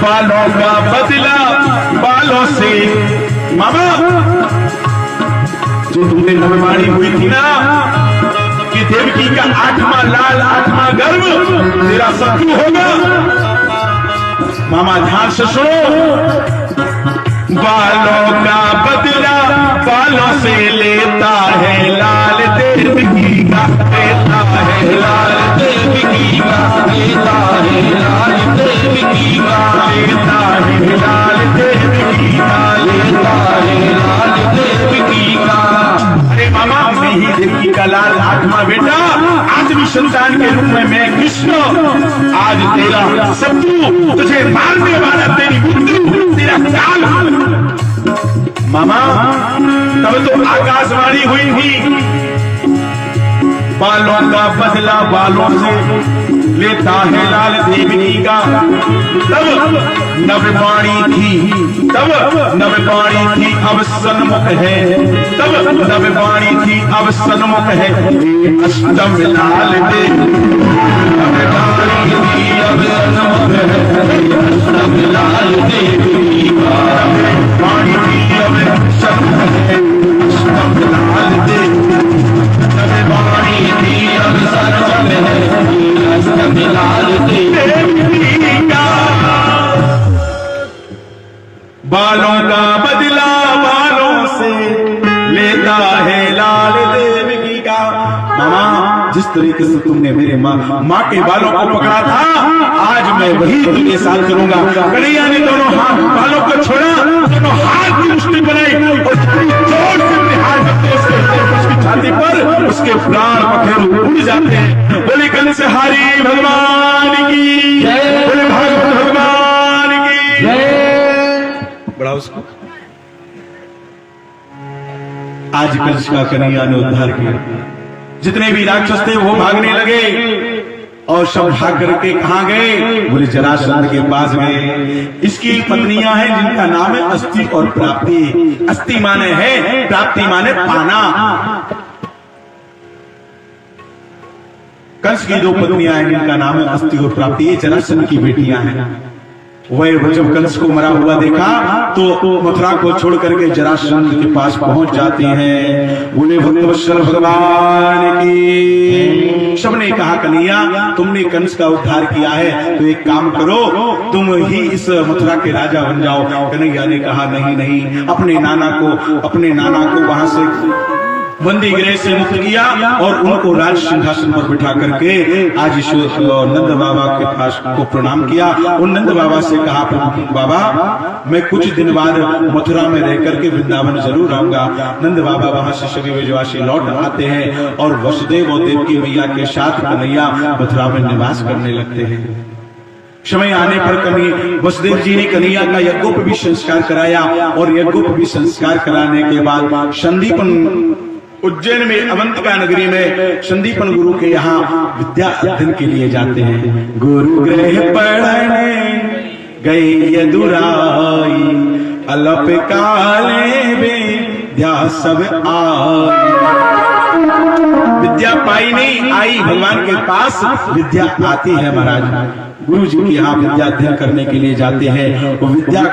बालों का बदला बालों से। मामा, जो तुमने नववाणी हुई थी ना कि देवकी का 8वां लाल 8वां गर्भ तेरा शत्रु होगा, मामा ध्यान से सुनो। बालों का बदला बालों से लेता है लाल देवकी का, लेता है लाल देवकी का, लेता है लाल देवकी का, लेता है लाल देवकी का, लेता है लाल देवकी का। अरे मामा, मैं ही देवकी का लाल 8वां बेटा, आज भी संतान के रूप में मैं कृष्ण, आज तेरा शत्रु, तुझे मारने वाला, तेरी मृत्यु, तेरा काल। मामा, तब तो आकाशवाणी हुई थी, बालों का बदला बालों से लेता है लाल देवकी का। तब नववाणी थी, तब नववाणी थी, अब सन्मुख है, तब नववाणी थी, अब सन्मुख है, अष्टम लाल देवकी, नववाणी थी, अब सन्मुख है, अष्टम लाल देवकी का, वाणी थी, अब सन्मुख है, अष्टम लाल देवकी, नववाणी थी, अब सन्मुख है, अष्टम लाल देवकी का। बालों का बदला बालों से लेता है लाल देवकी का। मामा, जिस तरीके से तुमने मेरे माँ के बालों को पकड़ा था, आज मैं वही तुम्हारे साथ करूंगा। कन्हैया ने दोनों हाथ बालों को छोड़ा, दोनों हाथ की मुट्ठी बनाई और जोर से निहार करते उसकी छाती पर उसके प्राण पखेरु उड़ जाते हैं। बोले कंसहारी भगवान की जय, बोले भागवत भगवान की जय। बड़ा उसको आज कंस का कन्हैया ने उद्धार किया। जितने भी राक्षस थे वो भागने लगे और सब भाग करके कहां गए? बोले जरासंध के पास गए। इसकी पत्नियां हैं जिनका नाम है अस्थि और प्राप्ति। अस्थि माने है, प्राप्ति माने पाना। कंस की दो पत्नियां हैं जिनका नाम है अस्थि और प्राप्ति। ये जरासंध की बेटियां हैं। वह जब कंस को मरा हुआ देखा तो मथुरा को छोड़ करके जरासंध के पास पहुंच जाते हैं। बोले भक्तवत्सल भगवान की। सबने कहा कन्हैया, तुमने कंस का उद्धार किया है तो एक काम करो, तुम ही इस मथुरा के राजा बन जाओ। कन्हैया ने कहा नहीं नहीं, अपने नाना को वहां से बंदी गृह से मुक्त किया और उनको राज सिंहासन पर बिठा करके आज नंद बाबा के पास को प्रणाम किया। और नंद बाबा से कहा, बाबा मैं कुछ दिन बाद मथुरा में रह करके वृंदावन जरूर आऊंगा। नंद बाबा वहां से सभी ब्रजवासी लौट आते हैं और वसुदेव और देवकी मैया के साथ कन्हैया मथुरा में निवास करने लगते हैं। समय आने पर वसुदेव जी ने कन्हैया का यज्ञोपवीत संस्कार कराया और यज्ञोपवीत संस्कार कराने के बाद संदीपन उज्जैन में अवंतिका नगरी में संदीपन गुरु के यहाँ विद्या अध्ययन के लिए जाते हैं। गुरु गृह पढ़ने गए यदुराई, अल्प काले विद्या सब आई। विद्या पाई नहीं, आई भगवान के पास विद्या आती है। महाराज गुरु जी के यहाँ विद्या अध्ययन करने के लिए जाते हैं। वो विद्या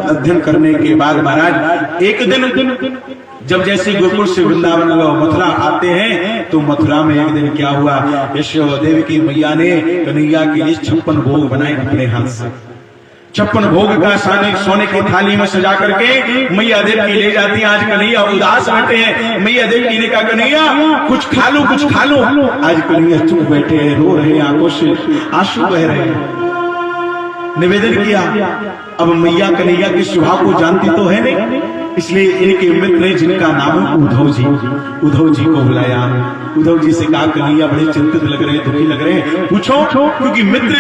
अध्ययन करने के बाद महाराज एक दिन जब जैसे गोकुल से वृंदावन मथुरा आते हैं तो मथुरा में एक दिन क्या हुआ, यशोदेव की मैया ने कन्हैया के लिए 56 भोग बनाए अपने हाथ से। 56 भोग का सोने की थाली में सजा करके मैया देव की ले जाती है। आज कन्हैया उदास बैठे हैं, मैया देव की ने कहा कन्हैया कुछ खा लो, कुछ खा लो। आज कन्हैया चुप बैठे हैं, रो रहे हैं, आंखों से आंसू बह रहे हैं। निवेदन किया, अब मैया कन्हैया के स्वभाव को जानती तो है नहीं, इसलिए इनके मित्र हैं जिनका नाम है उद्धव जी, उद्धव जी को बुलाया। उद्धव जी से कहा कन्हैया बड़े चिंतित लग रहे हैं, दुखी लग रहे हैं, पूछो। क्योंकि मित्र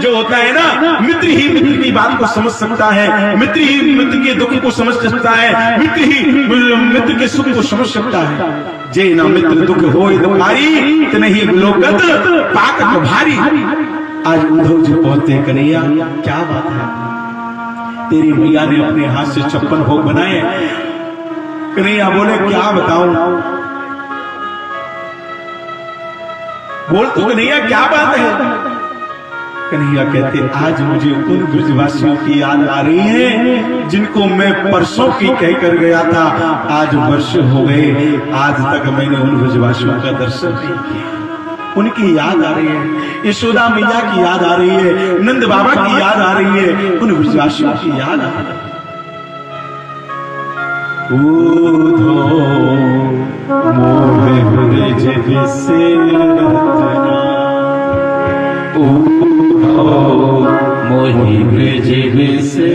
जो होता है ना, मित्र ही मित्र की बात को समझ सकता है, मित्र ही मित्र के दुख को समझ सकता है, मित्र ही मित्र के सुख को समझ सकता है। जे ना मित्र दुख होए दुखारी, तनहि लोकत पाकत भारी। आज उद्धव जी पहुंचते हैं, कन्हैया क्या बात है, तेरी मैया ने अपने हाथ से 56 भोग बनाए। कन्हैया बोले क्या बताऊं, बोल तो कन्हैया क्या बात है। कन्हैया कहते आज मुझे उन ब्रजवासियों की याद आ रही है जिनको मैं परसों की कह कर गया था, आज वर्ष हो गए, आज तक मैंने उन ब्रजवासियों का दर्शन नहीं किया। उनकी याद आ रही है, यशोदा मैया की याद आ रही है, नंद बाबा की याद आ रही है, उन ब्रजवासियों की याद आ रही है। मोहे ब्रज बिसे मोहि ब्रज बिसे,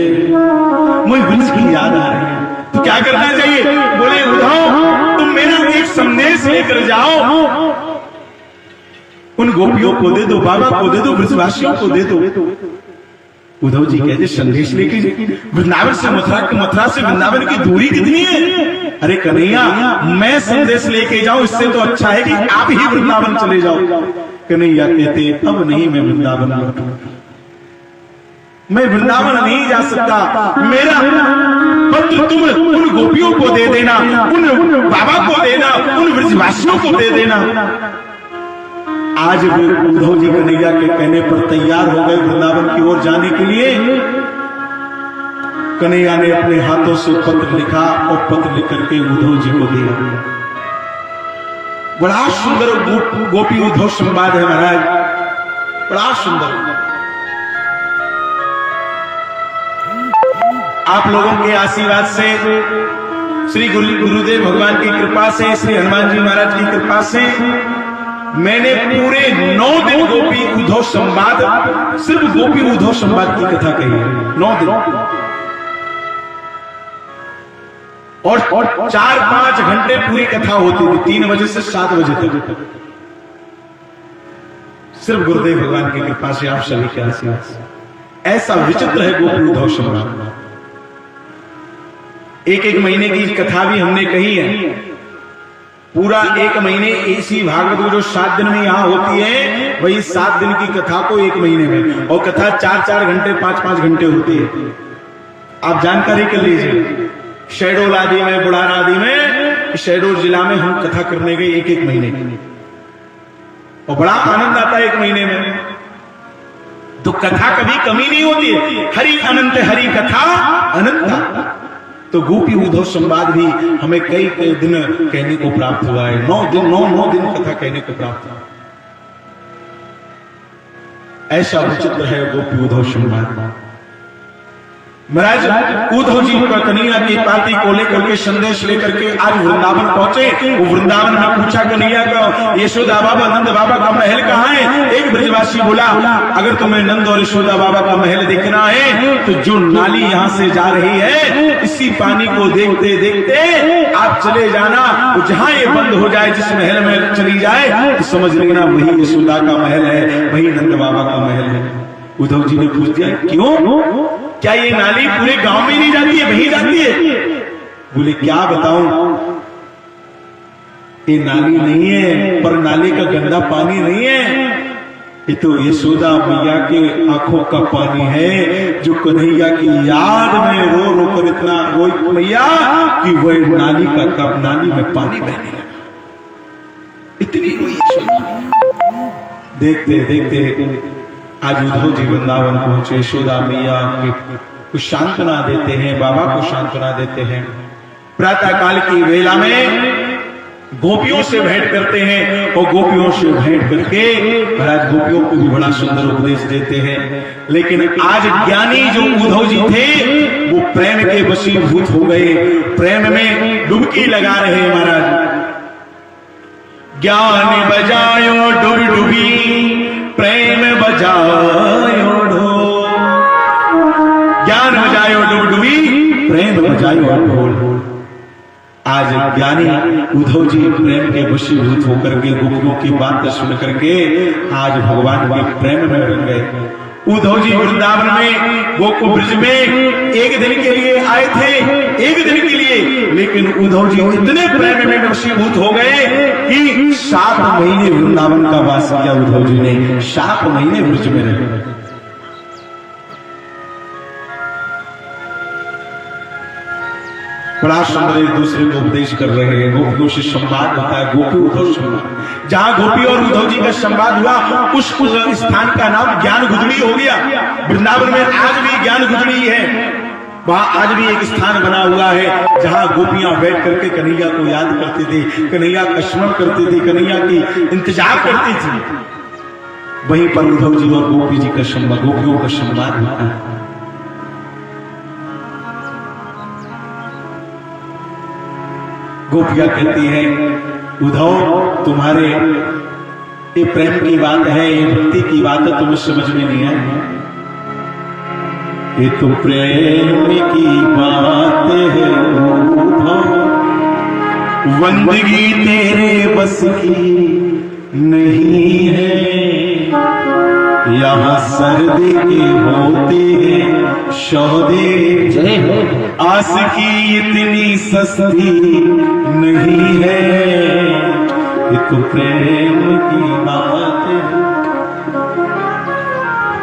मुझे ब्रज की याद आ रही है, तो क्या करना चाहिए। बोले उद्धव तुम मेरा एक संदेश लेकर जाओ, उन गोपियों को दे दो, बाबा को दे दो, ब्रजवासियों को दे दो। उद्धव जी कहते संदेश लेके वृंदावन से मथुरा से वृंदावन की दूरी कितनी है। अरे कन्हैया मैं संदेश लेके जाऊं, इससे तो अच्छा है कि आप ही वृंदावन चले जाओ। कन्हैया कहते अब नहीं मैं वृंदावन लौटूंगा, मैं वृंदावन नहीं जा सकता, मेरा पत्र तुम उन गोपियों को दे देना, उन बाबा को देना, उन ब्रजवासियों को दे देना। आज उद्धव जी कन्हैया के कहने पर तैयार हो गए वृंदावन की ओर जाने के लिए। कन्हैया ने अपने हाथों से पत्र लिखा और पत्र लिख करके उद्धव जी को दिया। बड़ा सुंदर गोपी उद्धव संवाद है महाराज, बड़ा सुंदर। आप लोगों के आशीर्वाद से, श्री गुरुदेव भगवान की कृपा से, श्री हनुमान जी महाराज की कृपा से मैंने पूरे 9 दिन गोपी उद्धव संवाद, सिर्फ गोपी उद्धव संवाद की कथा कही है, 9 दिन। और 4-5 घंटे पूरी कथा होती थी, 3 बजे से 7 बजे तक, सिर्फ गुरुदेव भगवान की कृपा से, आप सभी के आशीर्वाद से। ऐसा विचित्र है गोपी उद्धव संवाद। एक महीने की कथा भी हमने कही है, पूरा 1 महीने इसी भागवत जो 7 दिन में यहाँ होती है, वही 7 दिन की कथा को 1 महीने में, और कथा 4-4 घंटे 5-5 घंटे होती है। आप जानकारी कर लीजिए, शहडोल आदि में, बुढ़ाना आदि में, शहडोल जिला में हम कथा करने गए 1-1 महीने की, और बड़ा आनंद आता है 1 महीने में। तो कथा कभी कमी नहीं होती है, हरि अनंत हरि कथा अनंत। तो गोपी उद्धव संवाद भी हमें कई दिन कहने को प्राप्त हुआ है, 9 दिन कथा कहने को प्राप्त हुआ। ऐसा विचित्र है गोपी उद्धव संवाद। महाराज उद्धव जी का कन्हैया की पार्टी को लेकर के संदेश लेकर के आज वृंदावन पहुंचे। वो वृंदावन में पूछा कन्हैया का, यशोदा बाबा नंद बाबा का महल कहाँ है। एक ब्रजवासी बोला अगर तुम्हें नंद और यशोदा बाबा का महल देखना है तो जो नाली यहाँ से जा रही है, इसी पानी को देखते देखते आप चले जाना, तो जहाँ ये बंद हो जाए, जिस महल में चली जाए तो समझ लेना वही यशोदा का महल है, वही नंद बाबा का महल है। उद्धव जी ने पूछ दिया क्यों, क्या ये नाली पूरे गांव में नहीं जाती है, वहीं जाती है। बोले क्या बताऊं, ये नाली नहीं है, पर नाली का गंदा पानी नहीं है, ये तो यशोदा मैया के आंखों का पानी है, जो कन्हैया की याद में रो रो कर इतना रोई मैया कि वह नाली का कप नाली में पानी बहने लगा। इतनी रोई देखते देखते आज उद्धव जी वृंदावन पहुंचे। यशोदा मैया को सांत्वना देते हैं, बाबा को सांत्वना देते हैं। प्रातः काल की वेला में गोपियों से भेंट करते हैं और गोपियों से भेंट करके महाराज गोपियों को भी बड़ा सुंदर उपदेश देते हैं। लेकिन आज ज्ञानी जो उद्धव जी थे वो प्रेम के वशीभूत हो गए, प्रेम में डुबकी लगा रहे हैं महाराज। ज्ञान बजायो डुबडुबी प्रेम बजायो ढोल, ज्ञान बजायो डुबडुबी प्रेम बजायो ढोल। आज ज्ञानी उद्धव जी प्रेम के वशीभूत होकर के गोपियों की बात सुन करके आज भगवान के प्रेम में बन गए। उद्धव जी वृंदावन में गोकुल ब्रज में एक दिन के लिए आए थे, एक दिन के लिए, लेकिन उद्धव जी इतने प्रेम में वशीभूत हो गए कि 7 महीने वृंदावन का वास किया उद्धव जी ने, 7 महीने ब्रज में रहे। बड़ा सुंदर एक दूसरे को उपदेश कर रहे हैं, गोपियों से संवाद होता है, गोपी उद्धव संवाद। जहां गोपी और उद्धव जी का संवाद हुआ उस स्थान का नाम ज्ञान गुदड़ी हो गया। वृंदावन में आज भी ज्ञान गुदड़ी है, वहां आज भी एक स्थान बना हुआ है जहां गोपियां बैठ करके कन्हैया को याद करती थी, कन्हैया का स्मरण करती थी, कन्हैया की इंतजार करती थी। वहीं पर उद्धव जी और गोपी जी का संवाद, गोपियों का संवाद होता है। गोपियां कहती है उद्धव तुम्हारे ये प्रेम की बात है, ये भक्ति की बात है, तुम्हें समझ में नहीं आई। ये तो प्रेम की बात है उद्धव, बंदगी तेरे बस की नहीं है। यहाँ सर्दी के होते हैं सौदे, आस की इतनी सस्ती नहीं है। ये तो प्रेम की बात है,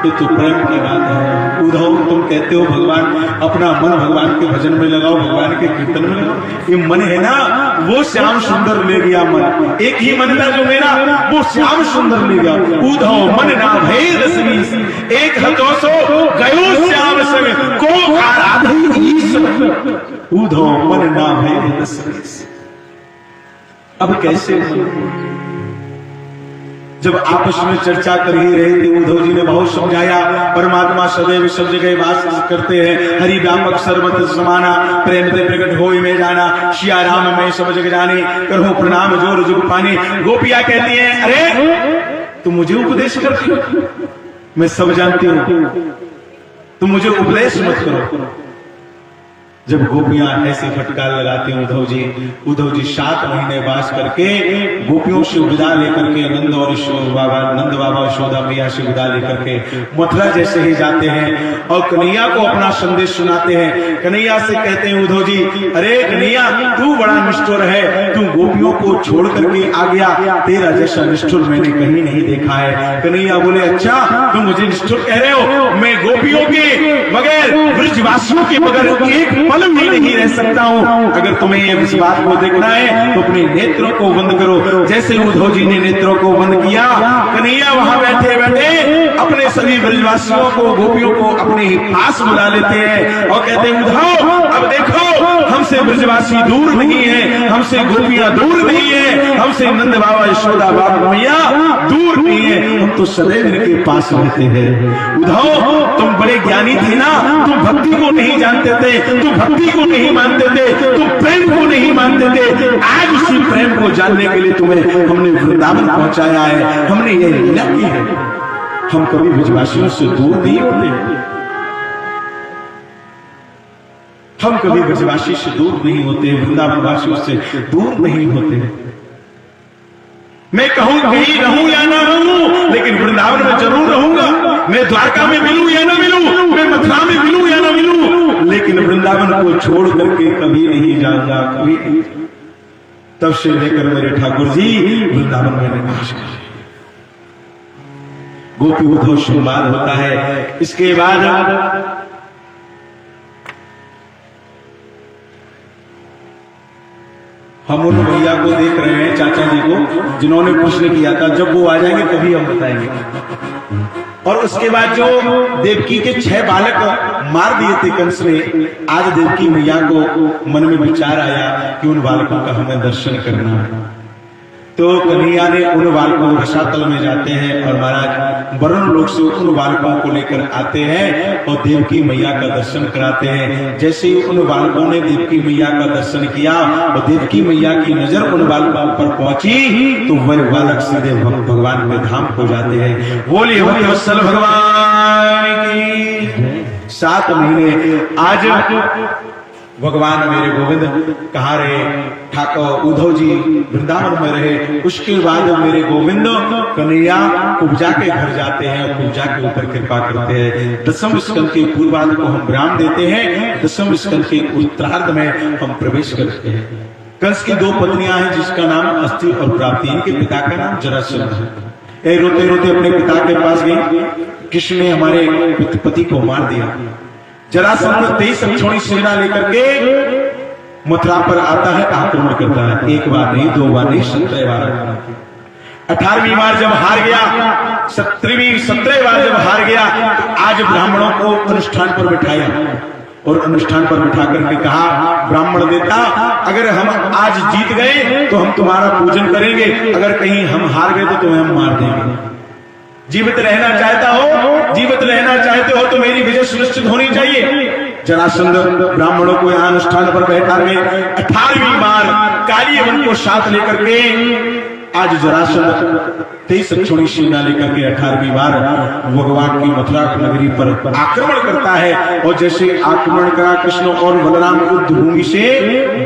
ये तो प्रेम की बात है। उद्धव तुम कहते हो भगवान अपना मन भगवान के भजन में लगाओ, भगवान के कीर्तन में लगाओ। ये मन है ना वो श्याम सुंदर ले गया मन, एक ही मन था जो मेरा वो श्याम सुंदर ले गया। उद्धव मन ना भय रस बीस, एक हतो सो गयो श्याम संग को आराधई ईश। उद्धव मन ना भय रस बीस। अब कैसे जब आपस में चर्चा कर ही रहे थे, उद्धव जी ने बहुत समझाया परमात्मा सदैव सब जगह वास करते हैं, हरि व्यापक सर्वत्र समाना, प्रेम से प्रकट होई में जाना, सिया राम में सब जग जाने, करो प्रणाम जोर जुग पाने। गोपियां कहती हैं अरे तुम मुझे उपदेश करते हो, मैं सब जानती हूं, तुम मुझे उपदेश मत करो। जब गोपियां ऐसे फटकार लगाते हैं उद्धव जी 7 महीने वास करके गोपियों से विदा लेकर के नंद बाबा यशोदा मैया से विदा लेकर के मथुरा जैसे ही जाते हैं और कन्हैया को अपना संदेश सुनाते हैं। कन्हैया से कहते हैं उद्धव जी अरे कन्हैया तू बड़ा निष्ठुर है, तू गोपियों को छोड़ करके आ गया, तेरा जैसा निष्ठुर मैंने कहीं नहीं देखा है। कन्हैया बोले अच्छा तुम मुझे निष्ठुर कह रहे हो, मैं गोपियों के बगैर ब्रजवासियों के बगैर एक भी नहीं रह सकता हूं। अगर तुम्हें ये इस बात को देखना है तो अपने नेत्रों को बंद करो। जैसे उद्धव जी ने नेत्रों को बंद किया, कन्हैया वहां बैठे बैठे अपने सभी ब्रजवासियों को गोपियों को अपने ही पास बुला लेते हैं और कहते हैं उद्धव अब देखो हमसे ब्रजवासी दूर नहीं है, हमसे गोपियां दूर नहीं है, हमसे नंद बाबा यशोदा बाबा मैया दूर नहीं है, हम तो सदैव इनके पास रहते हैं। उद्धव तुम बड़े ज्ञानी थे ना, तुम भक्ति को नहीं जानते थे, तुम भक्ति को नहीं मानते थे, तुम प्रेम को नहीं मानते थे। आज उसी प्रेम को जानने के लिए तुम्हें हमने वृंदावन पहुंचाया है, हमने ये लीला की है। हम कभी ब्रजवासियों से दूर नहीं होते, हम कभी ब्रजवासी से दूर नहीं होते, वृंदावन वासियों से दूर नहीं होते। मैं कहूं कहीं रहूं या ना रहूं, लेकिन वृंदावन में जरूर रहूंगा। मैं द्वारका में मिलूं या ना मिलूं, मैं मथुरा में मिलूं या ना मिलूं, लेकिन वृंदावन को छोड़ करके कभी नहीं जाऊंगा, कभी नहीं। तब से लेकर मेरे ठाकुर जी वृंदावन में निवास कर गोपी उद्धव संवाद होता है। इसके बाद हम उन भैया को देख रहे हैं, चाचा जी को, जिन्होंने प्रश्न किया था। जब वो आ जाएंगे तभी हम बताएंगे। और उसके बाद जो देवकी के 6 बालक मार दिए थे कंस ने, आज देवकी मैया को मन में विचार आया कि उन बालकों का हमें दर्शन करना है। तो कन्हैया ने उन बालकों रसातल में जाते हैं और महाराज वरुण लोक से उन बालकों को लेकर आते हैं और देवकी मैया का दर्शन कराते हैं। जैसे ही उन बालकों ने देवकी मैया का दर्शन किया और देवकी मैया की नजर उन बालकों पर पहुंची तो वह बालक सीधे भगवान के धाम को जाते हैं। बोलिए वत्सल भगवान की। 7 महीने आज भगवान मेरे गोविंद कहाँ रहे? ठाकुर उद्धव जी वृंदावन में रहे। उसके बाद मेरे गोविंद कन्हैया कुब्जा के घर जाते हैं और कुब्जा के ऊपर कृपा करते हैं। दसम स्कंद के पूर्वार्ध को हम विराम देते हैं, दसम स्कंद के उत्तरार्ध में हम प्रवेश करते हैं। कंस की 2 पत्नियां हैं जिसका नाम अस्ति और प्राप्ति, इनके पिता का नाम जरासंध है। रोते रोते अपने पिता के पास गई, कृष्ण ने हमारे पति को मार दिया। जरासंध 23 अक्षौणी सेना लेकर के मथुरा पर आता है, आक्रमण करता है। 1 बार नहीं, 2 बार नहीं, 17 बार। 18वीं बार जब हार गया, 17वीं बार जब हार गया तो आज ब्राह्मणों को अनुष्ठान पर बिठाया और अनुष्ठान पर बिठा करके कहा, ब्राह्मण देवता अगर हम आज जीत गए तो हम तुम्हारा पूजन करेंगे, अगर कहीं हम हार गए तो तुम्हें हम मार देंगे। जीवित रहना चाहता हो, जीवित रहना चाहते हो तो मेरी विजय सुनिश्चित होनी चाहिए। जरासंध ब्राह्मणों को यहाँ अनुष्ठान पर बैठा गए। 18वीं बार काली वन को साथ लेकर के आज जरासंध 23 अक्षौणी सेना लेकर के 18वीं बार भगवान की मथुरा नगरी पर आक्रमण करता है। और जैसे आक्रमण करा, कृष्ण और बलराम युद्ध भूमि से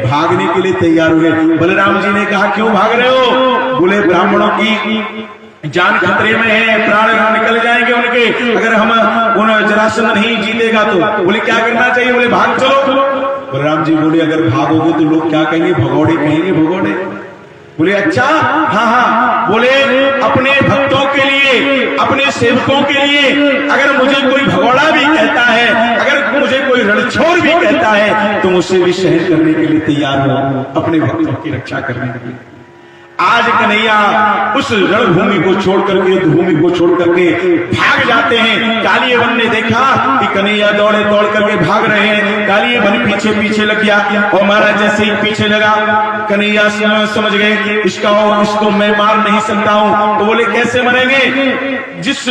भागने के लिए तैयार हुए। बलराम जी ने कहा, क्यों भाग रहे हो? बोले बराह्मणों की जान खतरे में है, प्राण निकल जाएंगे उनके, अगर हम उन जरासंध नहीं जीतेगा तो। बोले क्या करना चाहिए? बोले भाग चलो। बलराम जी बोले, अगर भागोगे तो लोग क्या कहेंगे? भगोड़े कहेंगे, भगोड़े। बोले अच्छा, हाँ। बोले अपने भक्तों के लिए, अपने सेवकों के लिए अगर मुझे कोई भगोड़ा भी कहता है, अगर मुझे कोई रणछोड़ भी कहता है तो मुझसे भी सहन करने के लिए तैयार हो, अपने भक्तों की रक्षा करने के लिए। आज कन्हैया उस रणभूमि को छोड़ करके, युद्ध भूमि को छोड़ करके भाग जाते हैं। कालिये वन ने देखा कि कन्हैया दौड़े दौड़ करके भाग रहे हैं। कालिये वन पीछे पीछे लग गया और महाराज जैसे ही पीछे लगा, कन्हैया समझ गए इसको मैं मार नहीं सकता हूँ। तो बोले कैसे मरेंगे? जिस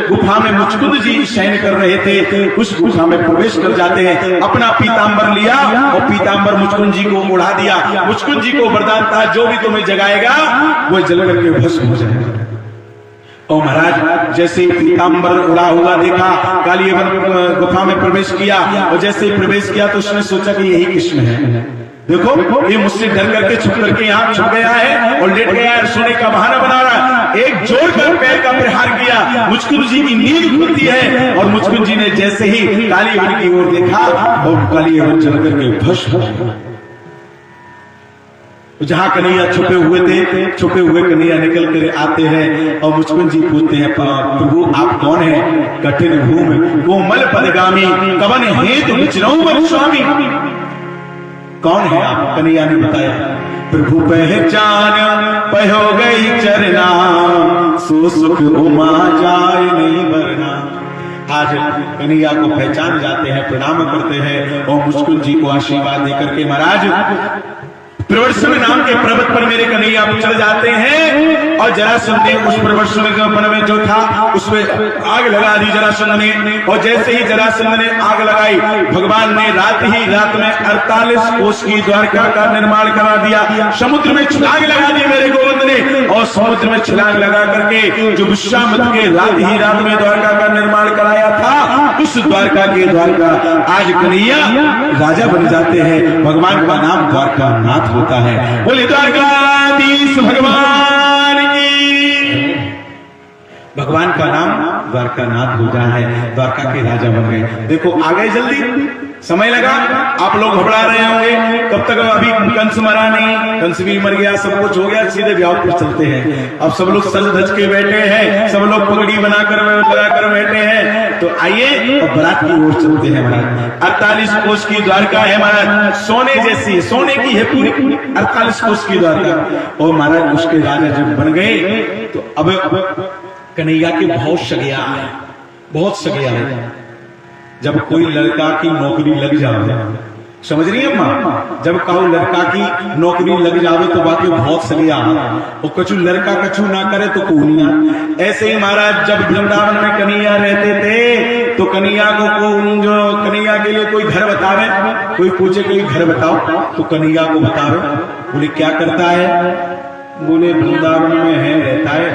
गुफा में मुचकुंद जी शयन कर रहे थे उस गुफा में प्रवेश कर जाते हैं। अपना पीताम्बर लिया और पीताम्बर मुचकुंद जी को उड़ा दिया। मुचकुंद जी को वरदान था, जो भी तुम्हें जगाएगा वो जल करके भस्म हो जाएगा। और महाराज जैसे पीताम्बर उड़ा हुआ देखा, कालिये वन गुफा में प्रवेश किया और जैसे ही प्रवेश किया तो उसने सोचा कि यही कृष्ण है। देखो ये मुझसे डर करके छुप करके यहाँ छुप गया है और लेट गया है, सोने का बहाना बना रहा है। एक जोर कर पैर का प्रहार किया, मुचकुंद जी की नींद खुलती है और मुचकुंद जी ने जैसे ही कालिये वन की ओर देखा और कालिये वन जल करके भस्म। जहां कन्हैया छुपे हुए थे, छुपे हुए कन्हैया निकल कर आते हैं और मुचकुंद जी पूछते हैं, प्रभु आप कौन हैं? कठिन भूमि कोमल पदगामी, कवन हेतु विचरऊं स्वामी। कौन है आप? कन्हैया ने बताया, प्रभु पहचान पहो गई चरना, सो सुख उमा जाए नहीं वरना। आज कन्हैया को पहचान जाते हैं, प्रणाम करते हैं और मुचकुंद जी को आशीर्वाद देकर के महाराज प्रवर्षण नाम के पर्वत पर मेरे कन्हैया चढ़ जाते हैं और जरासंध ने उस प्रवर्षण वन में जो था उसमें आग लगा दी जरासंध ने। और जैसे ही जरासंध ने आग लगाई, भगवान ने रात में 48 कोस की द्वारका का निर्माण करा दिया। समुद्र में छलांग लगा दी मेरे गोविंद ने और समुद्र में छलांग लगा करके जो विश्वामित्र के रात में द्वारका का निर्माण कराया था, उस द्वारका के द्वारका आज कन्हैया राजा बन जाते हैं। भगवान का नाम द्वारका नाथ होता है। बोले द्वारकाधीश भगवान की। भगवान का नाम द्वारका नाथ हो रहा है, द्वारका के राजा बन गए। देखो आ गए जल्दी, समय लगा। आप लोग घबरा रहे होंगे कब तक, अभी कंस मरा नहीं, कंस भी मर गया, सब कुछ हो गया, सीधे ब्याह पर चलते हैं। अब सब लोग सज धज के बैठे हैं, सब लोग पगड़ी बनाकर लगाकर बैठे हैं। तो आइए और बारात की ओर चलते हैं महाराज। 48 कोस की द्वारका है महाराज, सोने जैसी, सोने की है पूरी 48 कोस की द्वारका। और महाराज उसके राजा जब बन गए तो अब कन्हैया के बहुत सगिया है, बहुत सगिया है। जब कोई लड़का की नौकरी लग जाए समझ रही है माँ? जब कहूँ लड़का की नौकरी लग जावे तो बाकी बहुत सलिया और कछु लड़का कछु ना करे तो कूनिया। ऐसे ही महाराज जब वृंदावन में कन्हैया रहते थे तो कन्हैया को जो कन्हैया के लिए कोई घर बतावे, कोई पूछे कोई घर बताओ तो कन्हैया को बतावे। बोले क्या करता है? बोले वृंदावन में है रहता है।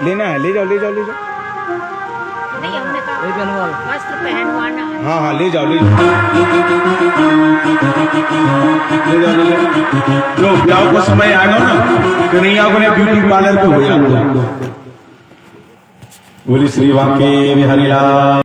लेना है, ले जाओ ले जाओ ले जाओ। नहीं, हमने कहा वस्त्र पहनवाना है। हाँ हाँ ले जाओ ले जाओ ले जाओ ले जाओ। जो ब्याह को समय आएगा ना कन्हैया को ब्यूटी पार्लर पे हो जाओ। बोली श्री वाके हरिलाल।